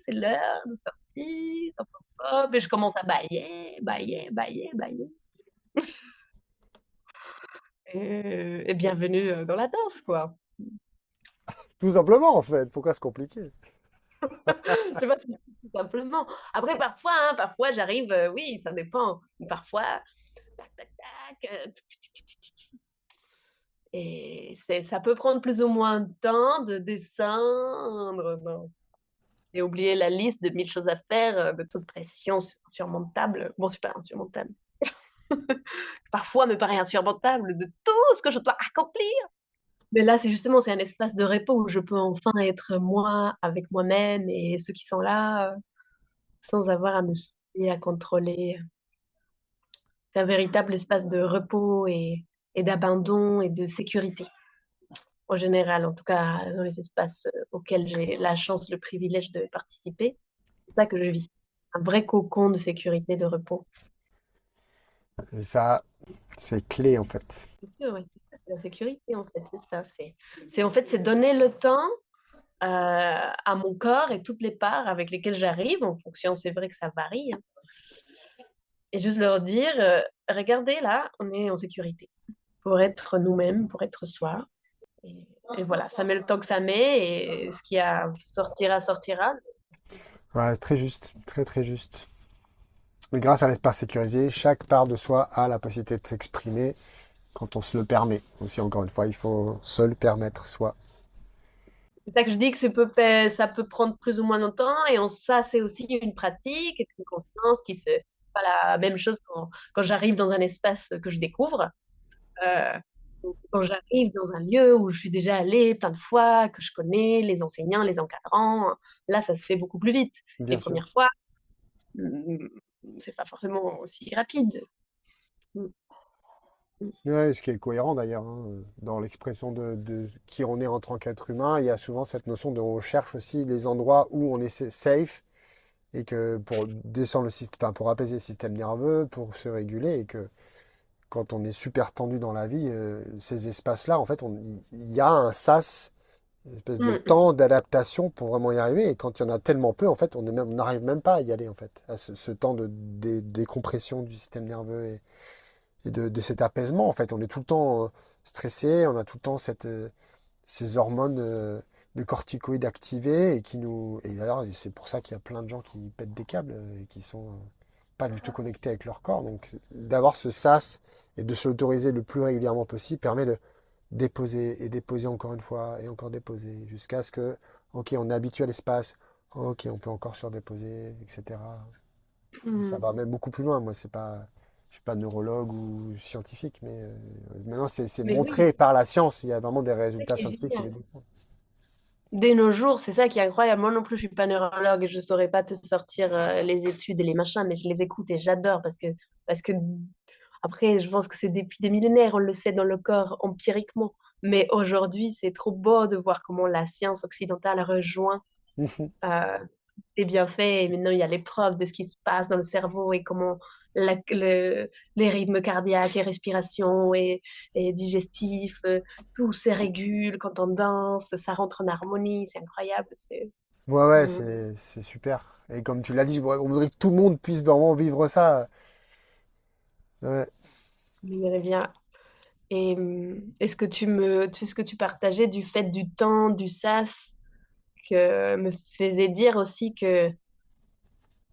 c'est l'heure de sortir. Hop, hop, hop. Et je commence à bailler, bailler, bailler, bailler. Et bienvenue dans la danse, quoi. Tout simplement, en fait. Pourquoi se compliquer? Je sais pas, tout simplement. Après, parfois j'arrive, oui, ça dépend. Parfois, tac, tac, tac, et ça peut prendre plus ou moins de temps de descendre. Et oublier la liste de 1000 choses à faire, de toute pression insurmontable. Bon, c'est pas insurmontable. Parfois me paraît insurmontable de tout ce que je dois accomplir. Mais là, c'est un espace de repos où je peux enfin être moi avec moi-même et ceux qui sont là sans avoir à me soucier, à contrôler. C'est un véritable espace de repos et d'abandon et de sécurité. En général, en tout cas, dans les espaces auxquels j'ai la chance, le privilège de participer, c'est ça que je vis. Un vrai cocon de sécurité, de repos. Et ça, c'est clé, en fait. C'est sûr, ouais, c'est la sécurité, en fait, c'est ça. C'est donner le temps à mon corps et toutes les parts avec lesquelles j'arrive, en fonction, c'est vrai que ça varie, hein, et juste leur dire, regardez là, on est en sécurité pour être nous-mêmes, pour être soi. Et, et voilà, ça met le temps que ça met et ce qui a sortira, sortira. Ouais, très juste. Très, très juste. Mais grâce à l'espace sécurisé, chaque part de soi a la possibilité de s'exprimer quand on se le permet. Aussi, encore une fois, il faut se le permettre soi. C'est ça que je dis que ça peut prendre plus ou moins longtemps et ça, c'est aussi une pratique et une confiance qui se. Pas la même chose quand j'arrive dans un espace que je découvre. Euh, Quand j'arrive dans un lieu où je suis déjà allée plein de fois, que je connais les enseignants, les encadrants, là, ça se fait beaucoup plus vite. Les Bien sûr. premières fois, mm, c'est pas forcément aussi rapide. Mm, mm, Ouais, ce qui est cohérent d'ailleurs, hein, dans l'expression de qui on est en tant qu'être humain, il y a souvent cette notion de on cherche aussi les endroits où on est safe et que pour descendre le système, enfin, pour apaiser le système nerveux, pour se réguler et que quand on est super tendu dans la vie, ces espaces-là, en fait, il y a un sas, une espèce de mm, temps d'adaptation pour vraiment y arriver. Et quand il y en a tellement peu, en fait, on n'arrive même pas à y aller, en fait, à ce temps de décompression du système nerveux et de cet apaisement, en fait. On est tout le temps stressé, on a tout le temps ces hormones de corticoïdes activées et qui nous. Et d'ailleurs, c'est pour ça qu'il y a plein de gens qui pètent des câbles et qui sont pas du tout connectés avec leur corps. Donc, d'avoir ce sas et de se l'autoriser le plus régulièrement possible permet de déposer et déposer encore une fois et encore déposer jusqu'à ce que, ok, on est habitué à l'espace, ok, on peut encore surdéposer, etc. Ça mm. va même beaucoup plus loin. Moi, c'est pas, je suis pas neurologue ou scientifique, mais maintenant, c'est Mais oui, montré par la science. Il y a vraiment des c'est ça résultats qui est scientifiques qui le génial. démontrent. Dès nos jours, c'est ça qui est incroyable. Moi non plus, je suis pas neurologue et je saurais pas te sortir les études et les machins, mais je les écoute et j'adore parce que Après, je pense que c'est depuis des millénaires, on le sait dans le corps empiriquement. Mais aujourd'hui, c'est trop beau de voir comment la science occidentale rejoint Mhm. euh, des bienfaits. Et maintenant, il y a les preuves de ce qui se passe dans le cerveau et comment les rythmes cardiaques et respiration et digestifs, tout se régule quand on danse, ça rentre en harmonie, c'est incroyable. Ouais, ouais, Mm, c'est super. Et comme tu l'as dit, on voudrait que tout le monde puisse vraiment vivre ça. Ouais. on y revient. Et est-ce que tu partageais du fait du temps, du sas, que me faisait dire aussi que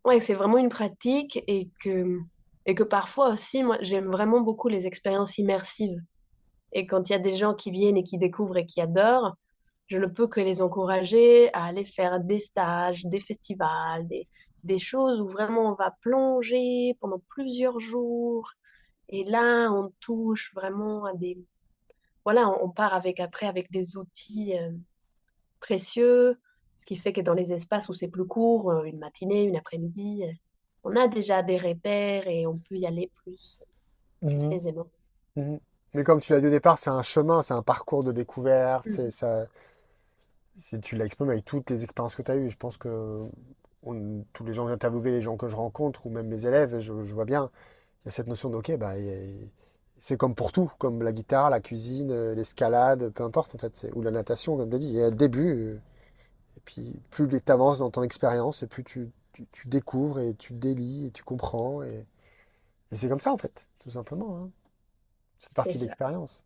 ouais, c'est vraiment une pratique et que parfois aussi, moi, j'aime vraiment beaucoup les expériences immersives. Et quand il y a des gens qui viennent et qui découvrent et qui adorent, je ne peux que les encourager à aller faire des stages, des festivals, des choses où vraiment on va plonger pendant plusieurs jours. Et là, on touche vraiment à des... Voilà, on part avec après avec des outils précieux, ce qui fait que dans les espaces où c'est plus court, une matinée, une après-midi, on a déjà des repères et on peut y aller plus Mhm. aisément. Mhm. Mais comme tu l'as dit au départ, c'est un chemin, c'est un parcours de découverte. C'est Mhm. ça, tu l'as exprimé avec toutes les expériences que tu as eues. Je pense que tous les gens que j'ai interviewés, les gens que je rencontre, ou même mes élèves, je vois bien, il y a cette notion de, ok, bah, c'est comme pour tout, comme la guitare, la cuisine, l'escalade, peu importe en fait, ou la natation, comme tu as dit. Il y a un début, et puis plus tu avances dans ton expérience, et plus tu découvres, et tu délis, et tu comprends, et c'est comme ça en fait, tout simplement, hein. C'est C'est partie de ça. l'expérience.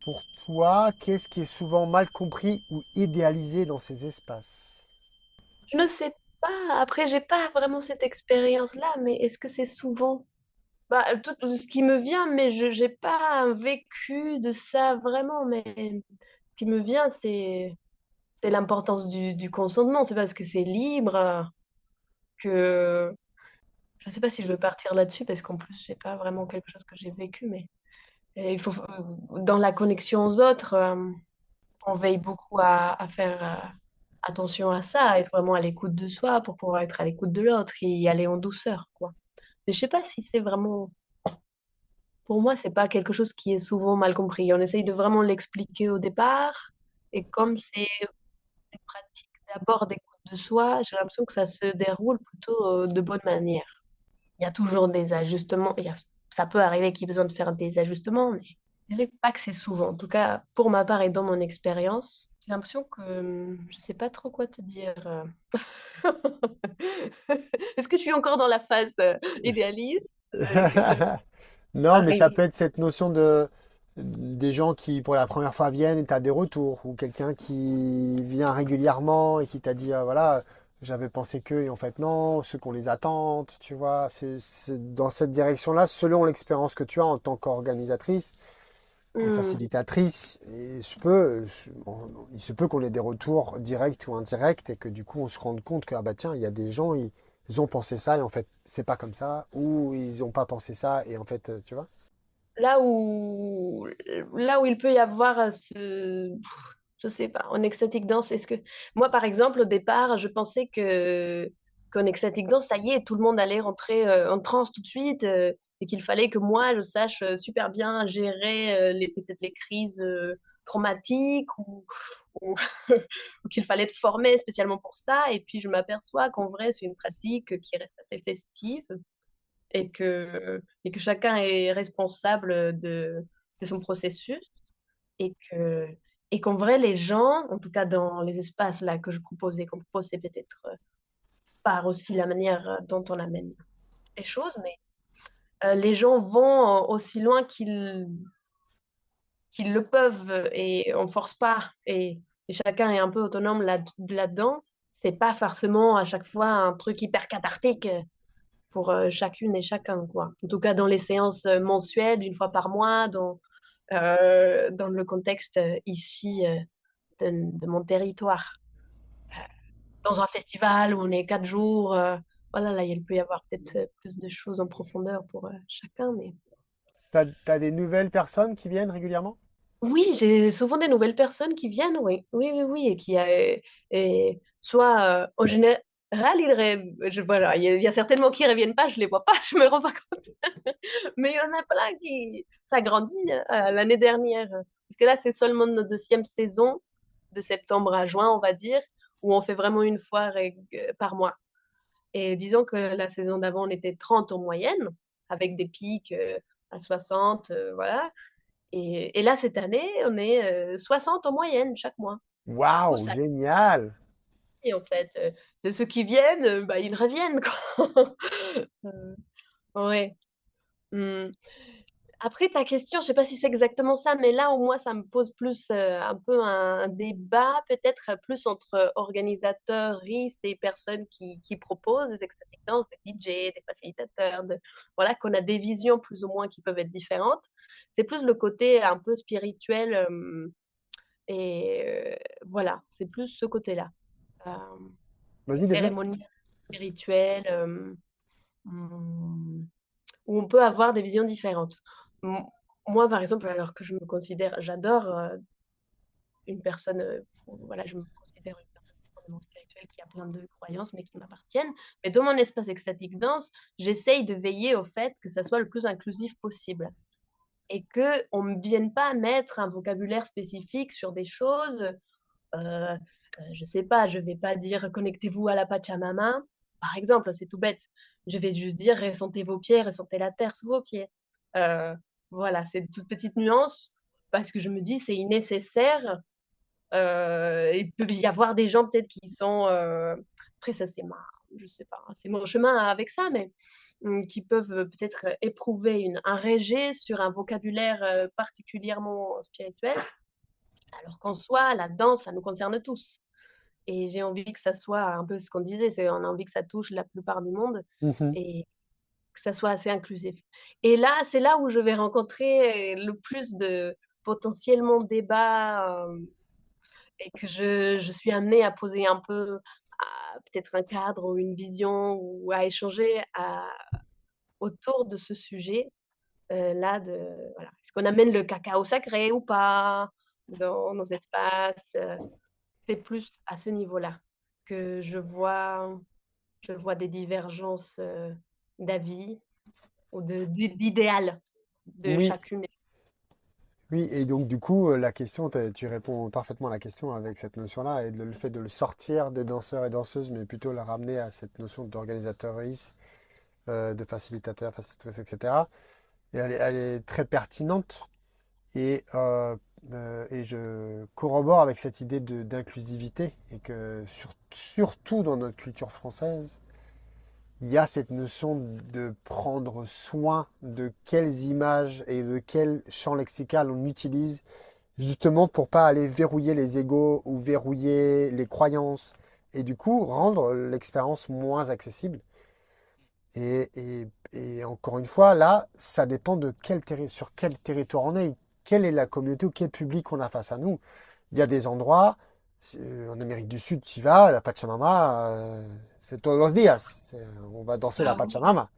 Pour toi, qu'est-ce qui est souvent mal compris ou idéalisé dans ces espaces? Je ne sais pas, après, j'ai pas vraiment cette expérience-là, mais est-ce que c'est souvent... Bah, tout ce qui me vient, mais je n'ai pas un vécu de ça vraiment, mais ce qui me vient, c'est l'importance du consentement. C'est parce que c'est libre que... Je ne sais pas si je veux partir là-dessus, parce qu'en plus, c'est pas vraiment quelque chose que j'ai vécu, mais il faut, dans la connexion aux autres, on veille beaucoup à faire attention à ça, à être vraiment à l'écoute de soi pour pouvoir être à l'écoute de l'autre et y aller en douceur, quoi. Mais je sais pas si c'est vraiment, pour moi, c'est pas quelque chose qui est souvent mal compris. On essaye de vraiment l'expliquer au départ, et comme c'est une pratique d'abord d'écoute de soi, j'ai l'impression que ça se déroule plutôt de bonne manière. Il y a toujours des ajustements. Ça peut arriver qu'il y ait besoin de faire des ajustements, mais je dirais pas que c'est souvent. En tout cas, pour ma part et dans mon expérience, j'ai l'impression que je sais pas trop quoi te dire. Est-ce que je suis encore dans la phase idéaliste? Est-ce que ça Non, mais ça arrive? peut être cette notion de des gens qui pour la première fois viennent et tu as des retours, ou quelqu'un qui vient régulièrement et qui t'a dit ah, voilà, j'avais pensé que et en fait non, ceux qu'on les attente, tu vois, c'est dans cette direction-là, selon l'expérience que tu as en tant qu'organisatrice et Hmm, facilitatrice, il se peut qu'on ait des retours directs ou indirects et que du coup on se rende compte que ah bah tiens, il y a des gens, ils ont pensé ça et en fait c'est pas comme ça, ou ils n'ont pas pensé ça et en fait, tu vois. Là où il peut y avoir je sais pas, en ecstatic dance, est-ce que moi par exemple au départ je pensais que qu'en ecstatic dance ça y est tout le monde allait rentrer en transe tout de suite et qu'il fallait que moi je sache super bien gérer les peut-être les crises traumatiques ou, ou qu'il fallait être formé spécialement pour ça et puis je m'aperçois qu'en vrai c'est une pratique qui reste assez festive et que chacun est responsable de son processus et que et qu'en vrai les gens, en tout cas dans les espaces là que je propose et qu'on propose, c'est peut-être pas aussi la manière dont on amène les choses, mais les gens vont aussi loin qu'ils le peuvent et on force pas et chacun est un peu autonome là-dedans. C'est pas forcément à chaque fois un truc hyper cathartique pour chacune et chacun, quoi. En tout cas, dans les séances mensuelles, une fois par mois, dans le contexte ici de mon territoire. Dans un festival où on est 4 jours, voilà, là, il peut y avoir peut-être plus de choses en profondeur pour chacun. Mais T'as des nouvelles personnes qui viennent régulièrement? oui, j'ai souvent des nouvelles personnes qui viennent, oui, oui, oui, oui, et qui, et soit en général. Râle, voilà, il y a certains mots qui reviennent pas, je les vois pas, je me rends pas compte. Mais il y en a plein qui s'agrandissent l'année dernière. Parce que là, c'est seulement notre deuxième saison, de septembre à juin, on va dire, où on fait vraiment une fois par mois. Et disons que la saison d'avant, on était 30 en moyenne, avec des pics à 60, voilà. Et là, cette année, on est 60 en moyenne chaque mois. Du coup, Waouh, ça génial! et en fait, de ceux qui viennent, bah, ils reviennent, quoi. Euh, ouais. Hmm. Après, ta question, je sais pas si c'est exactement ça, mais là, au moins, ça me pose plus un peu un débat, peut-être plus entre organisateurs, et personnes qui proposent des expériences, des DJ, des facilitateurs, voilà, qu'on a des visions plus ou moins qui peuvent être différentes. C'est plus le côté un peu spirituel, voilà, c'est plus ce côté-là. Euh, Vas-y, développe. Cérémonie spirituelle, hum, où on peut avoir des visions différentes. M- Moi, par exemple, alors que je me considère, j'adore une personne, voilà, je me considère une personne profondément spirituelle qui a plein de croyances, mais qui m'appartiennent. Mais dans mon espace extatique danse, j'essaye de veiller au fait que ça soit le plus inclusif possible et que on ne vienne pas mettre un vocabulaire spécifique sur des choses. Je sais pas, je vais pas dire connectez-vous à la Pachamama, par exemple, c'est tout bête. Je vais juste dire ressentez vos pieds, ressentez la terre sous vos pieds. Euh, voilà, c'est une toute petite nuance parce que je me dis c'est nécessaire. Il peut y avoir des gens peut-être qui sont après ça c'est je sais pas, hein, c'est mon chemin avec ça, mais qui peuvent peut-être éprouver un rejet sur un vocabulaire particulièrement spirituel, alors qu'en soi la danse ça nous concerne tous. Et j'ai envie que ça soit un peu ce qu'on disait, c'est on a envie que ça touche la plupart du monde Mhm. et que ça soit assez inclusif. Et là, c'est là où je vais rencontrer le plus de potentiellement débats et que je suis amenée à poser un peu peut-être un cadre ou une vision ou à échanger autour de ce sujet là de voilà. Est-ce qu'on amène le cacao sacré ou pas dans nos espaces c'est plus à ce niveau-là que je vois des divergences d'avis ou d'idéal de Oui, chacune. oui, et donc du coup, la question, tu réponds parfaitement à la question avec cette notion-là, et le fait de le sortir des danseurs et danseuses, mais plutôt la ramener à cette notion d'organisatrice, de facilitateur, facilitatrice, etc. Et elle est très pertinente, et je corrobore avec cette idée d'inclusivité, et que surtout dans notre culture française, il y a cette notion de prendre soin de quelles images et de quel champ lexical on utilise, justement pour pas aller verrouiller les égos ou verrouiller les croyances, et du coup rendre l'expérience moins accessible. Et encore une fois, là, ça dépend de sur quel territoire on est, quelle est la communauté ou quel public on a face à nous. Il y a des endroits, en Amérique du Sud, tu y vas, la Pachamama, c'est todos los días. On va danser la Ah oui. Pachamama.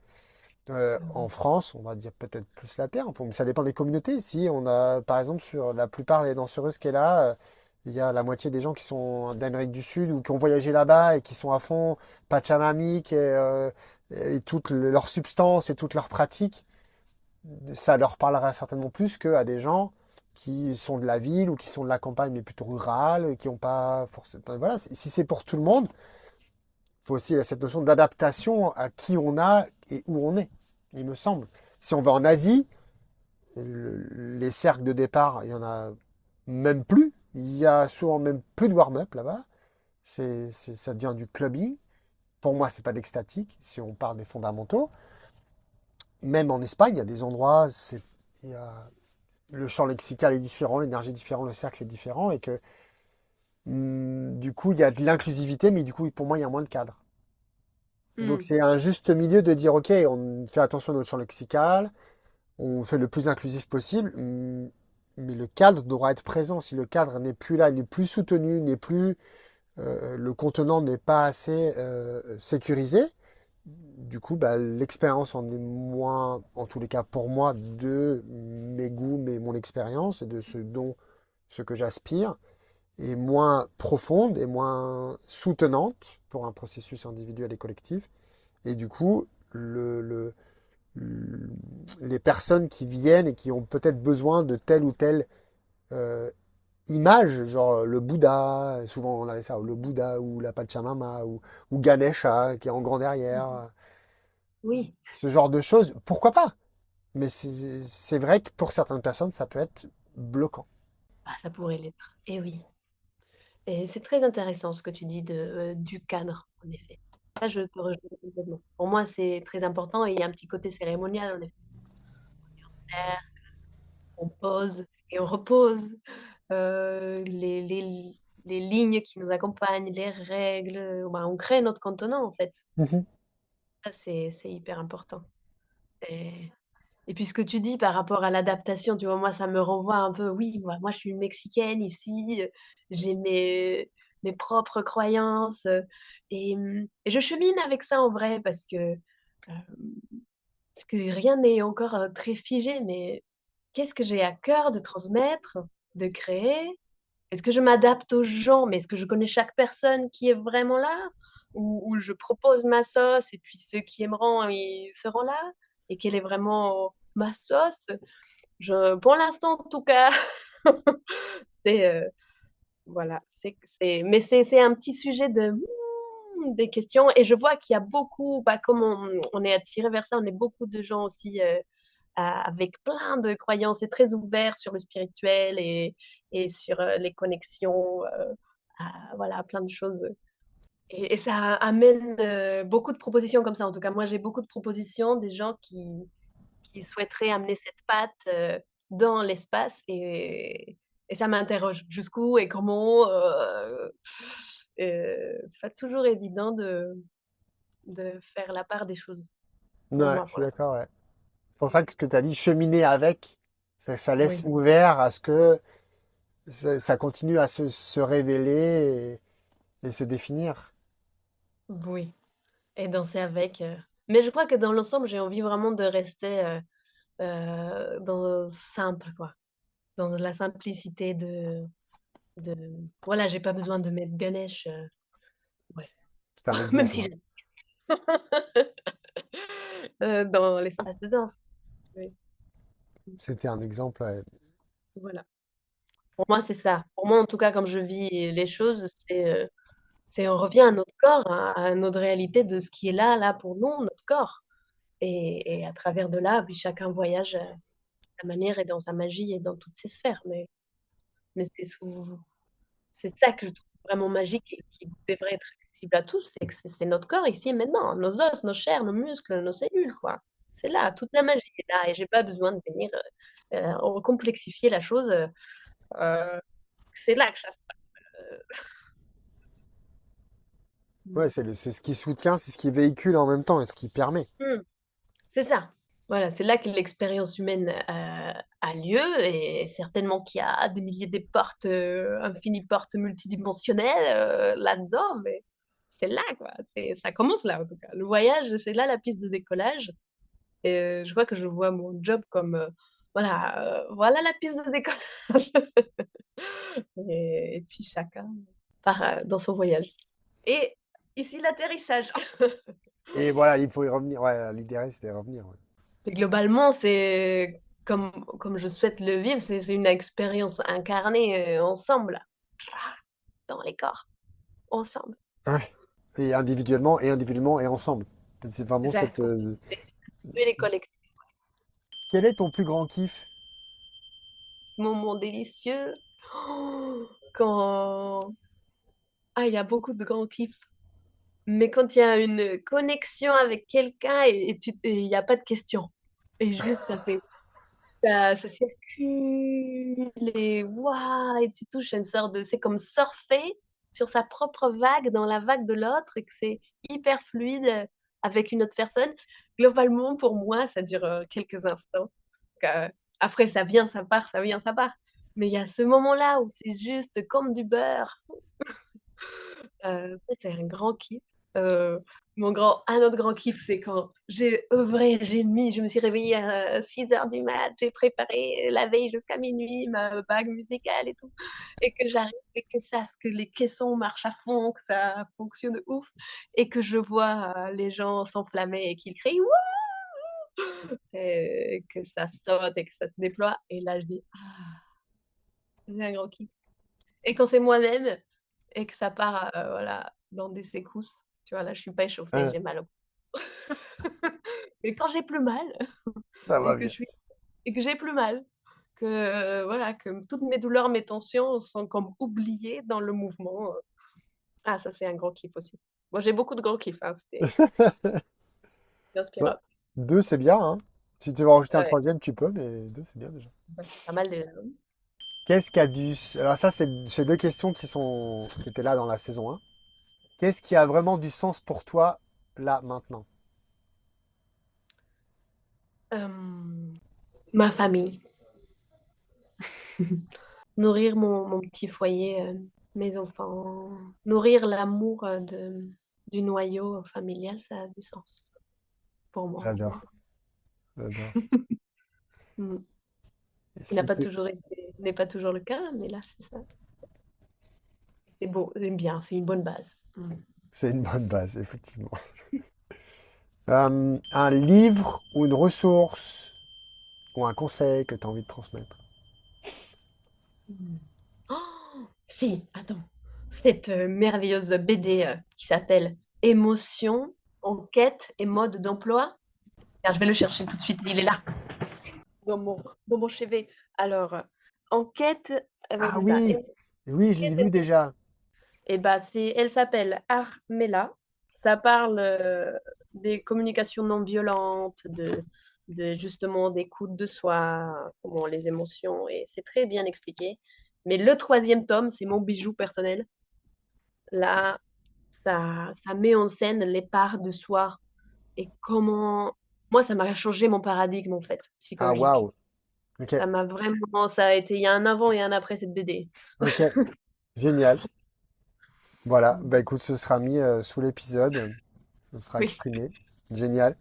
En France, on va dire peut-être plus la terre, mais ça dépend des communautés. Si on a, par exemple, sur la plupart des danseuses qui est là, il y a la moitié des gens qui sont d'Amérique du Sud ou qui ont voyagé là-bas et qui sont à fond Pachamamique et toute leur substance et toute leur pratique. Ça leur parlera certainement plus qu'à des gens qui sont de la ville ou qui sont de la campagne mais plutôt rurale, qui n'ont pas forcément. Enfin, voilà, si c'est pour tout le monde, il faut aussi cette notion d'adaptation à qui on a et où on est, il me semble. Si on va en Asie, les cercles de départ, il y en a même plus. Il y a souvent même plus de warm-up là-bas. Ça devient du clubbing. Pour moi, c'est pas d'extatique si on part des fondamentaux. Même en Espagne, il y a des endroits, le champ lexical est différent, l'énergie est différente, le cercle est différent, et que du coup, il y a de l'inclusivité, mais du coup, pour moi, il y a moins de cadres. Donc Hmm. c'est un juste milieu de dire, ok, on fait attention à notre champ lexical, on fait le plus inclusif possible, mais le cadre devra être présent. Si le cadre n'est plus là, n'est plus soutenu, le contenant n'est pas assez sécurisé, du coup, bah, l'expérience en est moins, en tous les cas pour moi, de mes goûts, mon expérience et de ce que j'aspire. est moins profonde et moins soutenante pour un processus individuel et collectif. Et du coup, le- les personnes qui viennent et qui ont peut-être besoin de telle ou telle euh, image, genre le Bouddha, souvent on avait ça, le Bouddha ou la Pachamama ou Ganesha qui est en grand Mhm. derrière, Oui, ce genre de choses, pourquoi pas? Mais c'est vrai que pour certaines personnes, ça peut être bloquant. ah, ça pourrait l'être. Et oui. Et c'est très intéressant ce que tu dis du cadre, en effet. Ça, je te rejoins complètement. Pour moi, c'est très important et il y a un petit côté cérémonial, en effet. On pose et on repose euh, les, les, les lignes qui nous accompagnent, les règles. Ben, on crée notre contenant, en fait. Mhm. Ça, c'est hyper important. Et, et puis ce que tu dis par rapport à l'adaptation, tu vois, moi, ça me renvoie un peu, oui, moi, je suis une Mexicaine ici, j'ai mes propres croyances, et je chemine avec ça en vrai, parce que rien n'est encore très figé, mais qu'est-ce que j'ai à cœur de transmettre, de créer? Est-ce que je m'adapte aux gens, mais est-ce que je connais chaque personne qui est vraiment là? Ou je propose ma sauce et puis ceux qui aimeront, ils seront là? Et quelle est vraiment ma sauce? Pour l'instant, en tout cas, c'est voilà, mais c'est un petit sujet des questions. Et je vois qu'il y a beaucoup, bah, comme on est attiré vers ça, on est beaucoup de gens aussi avec plein de croyances et très ouverts sur le spirituel et sur les connexions, voilà, plein de choses. Et ça amène beaucoup de propositions comme ça. En tout cas, moi, j'ai beaucoup de propositions des gens qui souhaiteraient amener cette patte dans l'espace et ça m'interroge. Jusqu'où et comment c'est pas toujours évident de faire la part des choses pour Ouais, moi, je pour suis l'instant. d'accord, ouais. C'est pour ça que ce que tu as dit, cheminer avec, ça laisse Oui, ouvert à ce que ça continue à se révéler et se définir. oui. Et danser avec. Mais je crois que dans l'ensemble, j'ai envie vraiment de rester dans simple, quoi. Dans la simplicité de... Voilà, j'ai pas besoin de mettre Ganesh, ouais. C'est un Même exemple, si hein. j'ai dans l'espace de danse. Oui. C'était un exemple, ouais. Voilà. Pour moi, c'est ça. Pour moi, en tout cas, comme je vis les choses, on revient à notre corps, à notre réalité de ce qui est là pour nous, notre corps. Et à travers de là, puis chacun voyage à sa manière et dans sa magie et dans toutes ses sphères. Mais c'est ça que je trouve vraiment magique et qui devrait être accessible à tous, c'est que c'est notre corps ici et maintenant, nos os, nos chairs, nos muscles, nos cellules, quoi. C'est là, toute la magie est là et j'ai pas besoin de venir complexifier la chose. Euh, c'est là que ça se Ouais, passe. c'est ce qui soutient, c'est ce qui véhicule en même temps et ce qui permet. Hmm, c'est ça. Voilà, c'est là que l'expérience humaine a lieu et certainement qu'il y a des milliers de portes, infinies portes multidimensionnelles là-dedans, mais c'est là, quoi. Ça commence là, en tout cas. Le voyage, c'est là la piste de décollage. Et je crois que je vois mon job comme, voilà la piste de décollage. Et puis chacun part dans son voyage. Et ici, l'atterrissage. Et voilà, il faut y revenir. Ouais, l'idée, c'était de revenir. Ouais. Et globalement, c'est comme je souhaite le vivre, c'est une expérience incarnée ensemble, dans les corps, ensemble. Ouais. Et individuellement et ensemble. C'est C'est vraiment ça, cette. et les collectifs. Quel est ton plus grand kiff? Moment délicieux. Oh, quand... Ah, il y a beaucoup de grands kiffs. Mais quand il y a une connexion avec quelqu'un et il n'y a pas de question. Et juste, ça circule et waouh, et tu touches à une sorte de, c'est comme surfer sur sa propre vague dans la vague de l'autre et que c'est hyper fluide avec une autre personne. Globalement, pour moi, ça dure quelques instants. Donc, après, ça vient, ça part, ça vient, ça part. Mais il y a ce moment-là où c'est juste comme du beurre. Ça, c'est un grand kiff. Euh, Un autre grand kiff, c'est quand j'ai œuvré, je me suis réveillée à 6 heures du mat, j'ai préparé la veille jusqu'à minuit ma bague musicale et tout, et que j'arrive et que les caissons marchent à fond, que ça fonctionne de ouf, et que je vois les gens s'enflammer et qu'ils crient Wouh! Et que ça saute et que ça se déploie, et là je dis, ah, c'est un grand kiff. Et quand c'est moi-même et que ça part, voilà, dans des secousses, tu vois, là je suis pas échauffée, Hein, j'ai mal au Mais quand j'ai plus mal ça et va que bien. je suis et que j'ai plus mal, que voilà, que toutes mes douleurs, mes tensions sont comme oubliées dans le mouvement. Ah ça, c'est un gros kiff aussi. Moi, j'ai beaucoup de gros kiffs, hein, c'est inspirant. Bah, deux, c'est bien, hein. Si tu veux en rajouter un Ouais, troisième, tu peux, mais deux, c'est bien déjà. bah, c'est pas mal déjà. Qu'est-ce qui a dû... Alors ça, c'est deux questions qui étaient là dans la saison 1. Qu'est-ce qui a vraiment du sens pour toi, là, maintenant? Ma famille. Nourrir mon petit foyer, mes enfants, nourrir l'amour, du noyau familial, ça a du sens pour moi en ce J'adore, moment. j'adore. Mmh. Et Il n'a si pas tu- toujours été ce n'est pas toujours le cas, mais là, c'est ça. C'est beau, j'aime bien, c'est une bonne base. Mmh. C'est une bonne base, effectivement. Un livre ou une ressource ou un conseil que tu as envie de transmettre? Mmh. Oh! Si, attends, cette, merveilleuse BD, qui s'appelle «Émotion, enquête et mode d'emploi». Tiens, je vais le chercher tout de suite, il est là, dans mon chevet. Alors, enquête, Ah c'est ça, oui, oui, je l'ai vu déjà. et bah, elle s'appelle Armella. Ça parle des communications non violentes, de justement d'écoute de soi, comment les émotions, et c'est très bien expliqué. Mais le troisième tome, c'est mon bijou personnel. Là, ça met en scène les parts de soi et comment. Moi, ça m'a changé mon paradigme en fait, Ah psychologique. waouh. Ok, Ça a été, il y a un avant et un après cette BD. ok, génial. Voilà, bah écoute, ce sera mis sous l'épisode, ce sera Oui. exprimé. Génial.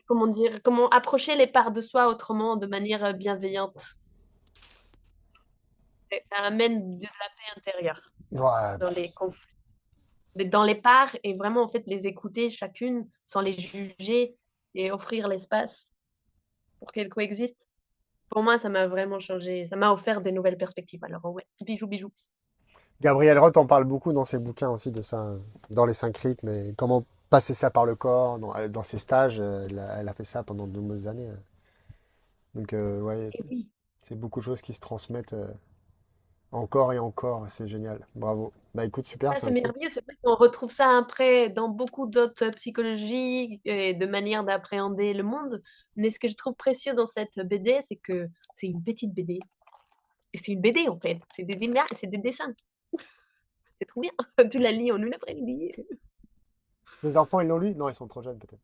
Comment dire, comment approcher les parts de soi autrement, de manière bienveillante. Ça amène de la paix intérieure Ouais, dans dans les parts, et vraiment en fait les écouter chacune sans les juger et offrir l'espace pour qu'elles coexistent. Pour moi, ça m'a vraiment changé, ça m'a offert des nouvelles perspectives. Alors ouais, bijou, bijou. Gabriel Roth en parle beaucoup dans ses bouquins aussi de ça, dans les 5 rythmes, et comment passer ça par le corps. Dans ses stages, elle a fait ça pendant de nombreuses années. Donc, ouais, Et oui, c'est beaucoup de choses qui se transmettent encore et encore. C'est génial. Bravo. Bah écoute, super, ça c'est c'est un truc. merveilleux. C'est vrai qu'on retrouve ça après dans beaucoup d'autres psychologies et de manières d'appréhender le monde. Mais ce que je trouve précieux dans cette BD, c'est que c'est une petite BD. Et c'est une BD en fait, c'est des dessins. C'est trop bien. Tu la lis en une après-midi. Les enfants, ils l'ont lu? Non, ils sont trop jeunes peut-être.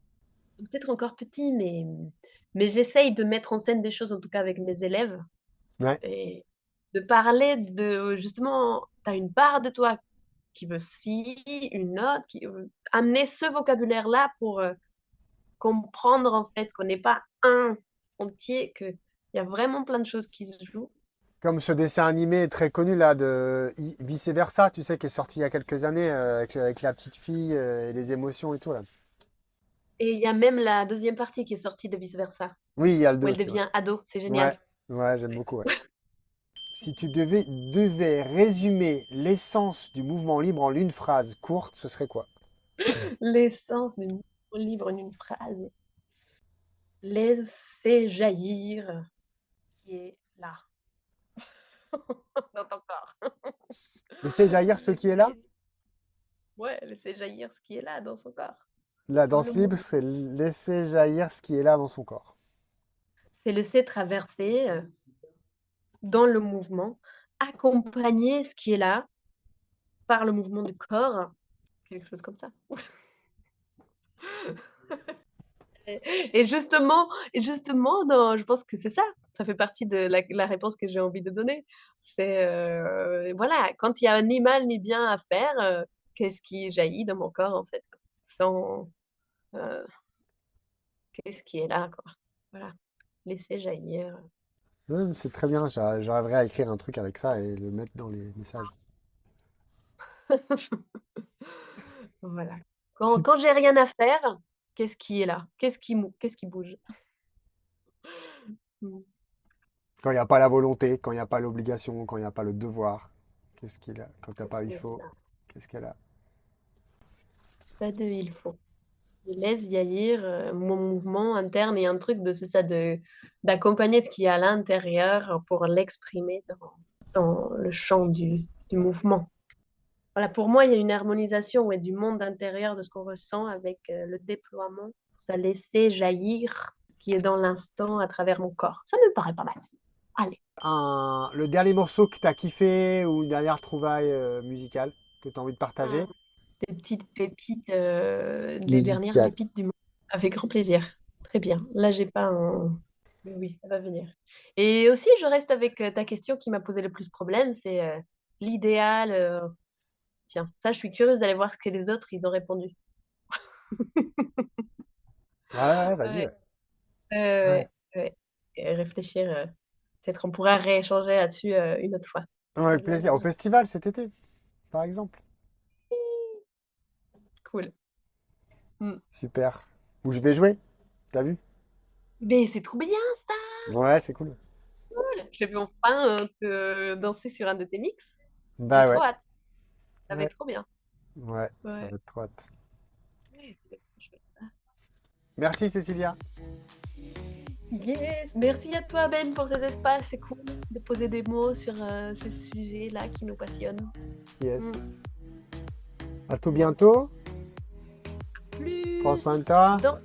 Peut-être encore petit, mais j'essaye de mettre en scène des choses, en tout cas avec mes élèves, Ouais. et de parler de justement, tu as une part de toi qui veut ci, une autre, amener ce vocabulaire-là pour comprendre en fait qu'on n'est pas un entier, qu'il y a vraiment plein de choses qui se jouent. Comme ce dessin animé très connu là de Vice Versa, tu sais, qui est sorti il y a quelques années avec la petite fille et les émotions et tout là. Et il y a même la deuxième partie qui est sortie de Vice Versa, Oui, il y a le deux où elle aussi, ouais. devient ado. C'est Ouais, génial. ouais, j'aime beaucoup, ouais. Si tu devais résumer l'essence du mouvement libre en une phrase courte, ce serait quoi? L'essence du livre en une phrase. Laisser jaillir qui est là, dans ton corps. Laisser jaillir ce qui est là? Laisser, ouais, laisser jaillir ce qui est là dans son corps, La dans le danse libre, mouvement. c'est laisser jaillir ce qui est là dans son corps. C'est laisser traverser dans le mouvement, accompagner ce qui est là par le mouvement du corps, quelque chose comme ça. Et justement, je pense que c'est ça. Ça fait partie de la réponse que j'ai envie de donner. C'est voilà, quand il y a ni mal ni bien à faire, qu'est-ce qui jaillit dans mon corps, en fait. Sans, euh, qu'est-ce qui est là, quoi. Voilà. Laisser jaillir. Ouais, c'est très bien, j'arriverai à écrire un truc avec ça et le mettre dans les messages. Voilà. Quand, Si- quand j'ai rien à faire, qu'est-ce qui est là? Qu'est-ce qui bouge? Mm. Quand il n'y a pas la volonté, quand il n'y a pas l'obligation, quand il n'y a pas le devoir, qu'est-ce qu'il a? Quand il n'y a pas il C'est faut, ça. qu'est-ce qu'elle a? Pas de il faut. Je laisse jaillir mon mouvement interne et un truc de c'est ça de d'accompagner ce qu'il y a à l'intérieur pour l'exprimer dans le champ du mouvement. Voilà, pour moi, il y a une harmonisation ouais, du monde intérieur de ce qu'on ressent avec le déploiement, ça laisser jaillir ce qui est dans l'instant à travers mon corps. Ça me paraît pas mal. Allez. Le dernier morceau que tu as kiffé ou une dernière trouvaille musicale que tu as envie de partager? Des petites pépites, des dernières Musicale. pépites du monde. Avec grand plaisir. Très bien. Là, j'ai pas un... Mais oui, ça va venir. Et aussi, je reste avec ta question qui m'a posé le plus de problème, c'est l'idéal. Tiens, ça, je suis curieuse d'aller voir ce que les autres, ils ont répondu. Ouais, ouais, vas-y, Ouais, ouais. Ouais. ouais, ouais. Et réfléchir. Peut-être on pourra rééchanger là-dessus une autre fois. Ouais, Ça avec vient plaisir. Au de... festival cet été, par exemple. Cool. Mm. Super. Où je vais jouer, t'as vu? Mais c'est trop bien ça! Ouais, c'est cool. Je vais enfin te danser sur un de tes mix. J'ai Bah trop ouais. hâte. Ça va Ouais. être trop bien. Ouais, ça Ouais. va être trop hâte. Ouais, ça va être trop chouette. Merci Cécilia. Yes, merci à toi Ben pour cet espace, c'est cool de poser des mots sur ces sujets-là qui nous passionnent. Yes. Mm. À tout bientôt. Prends Plus soin de toi. dans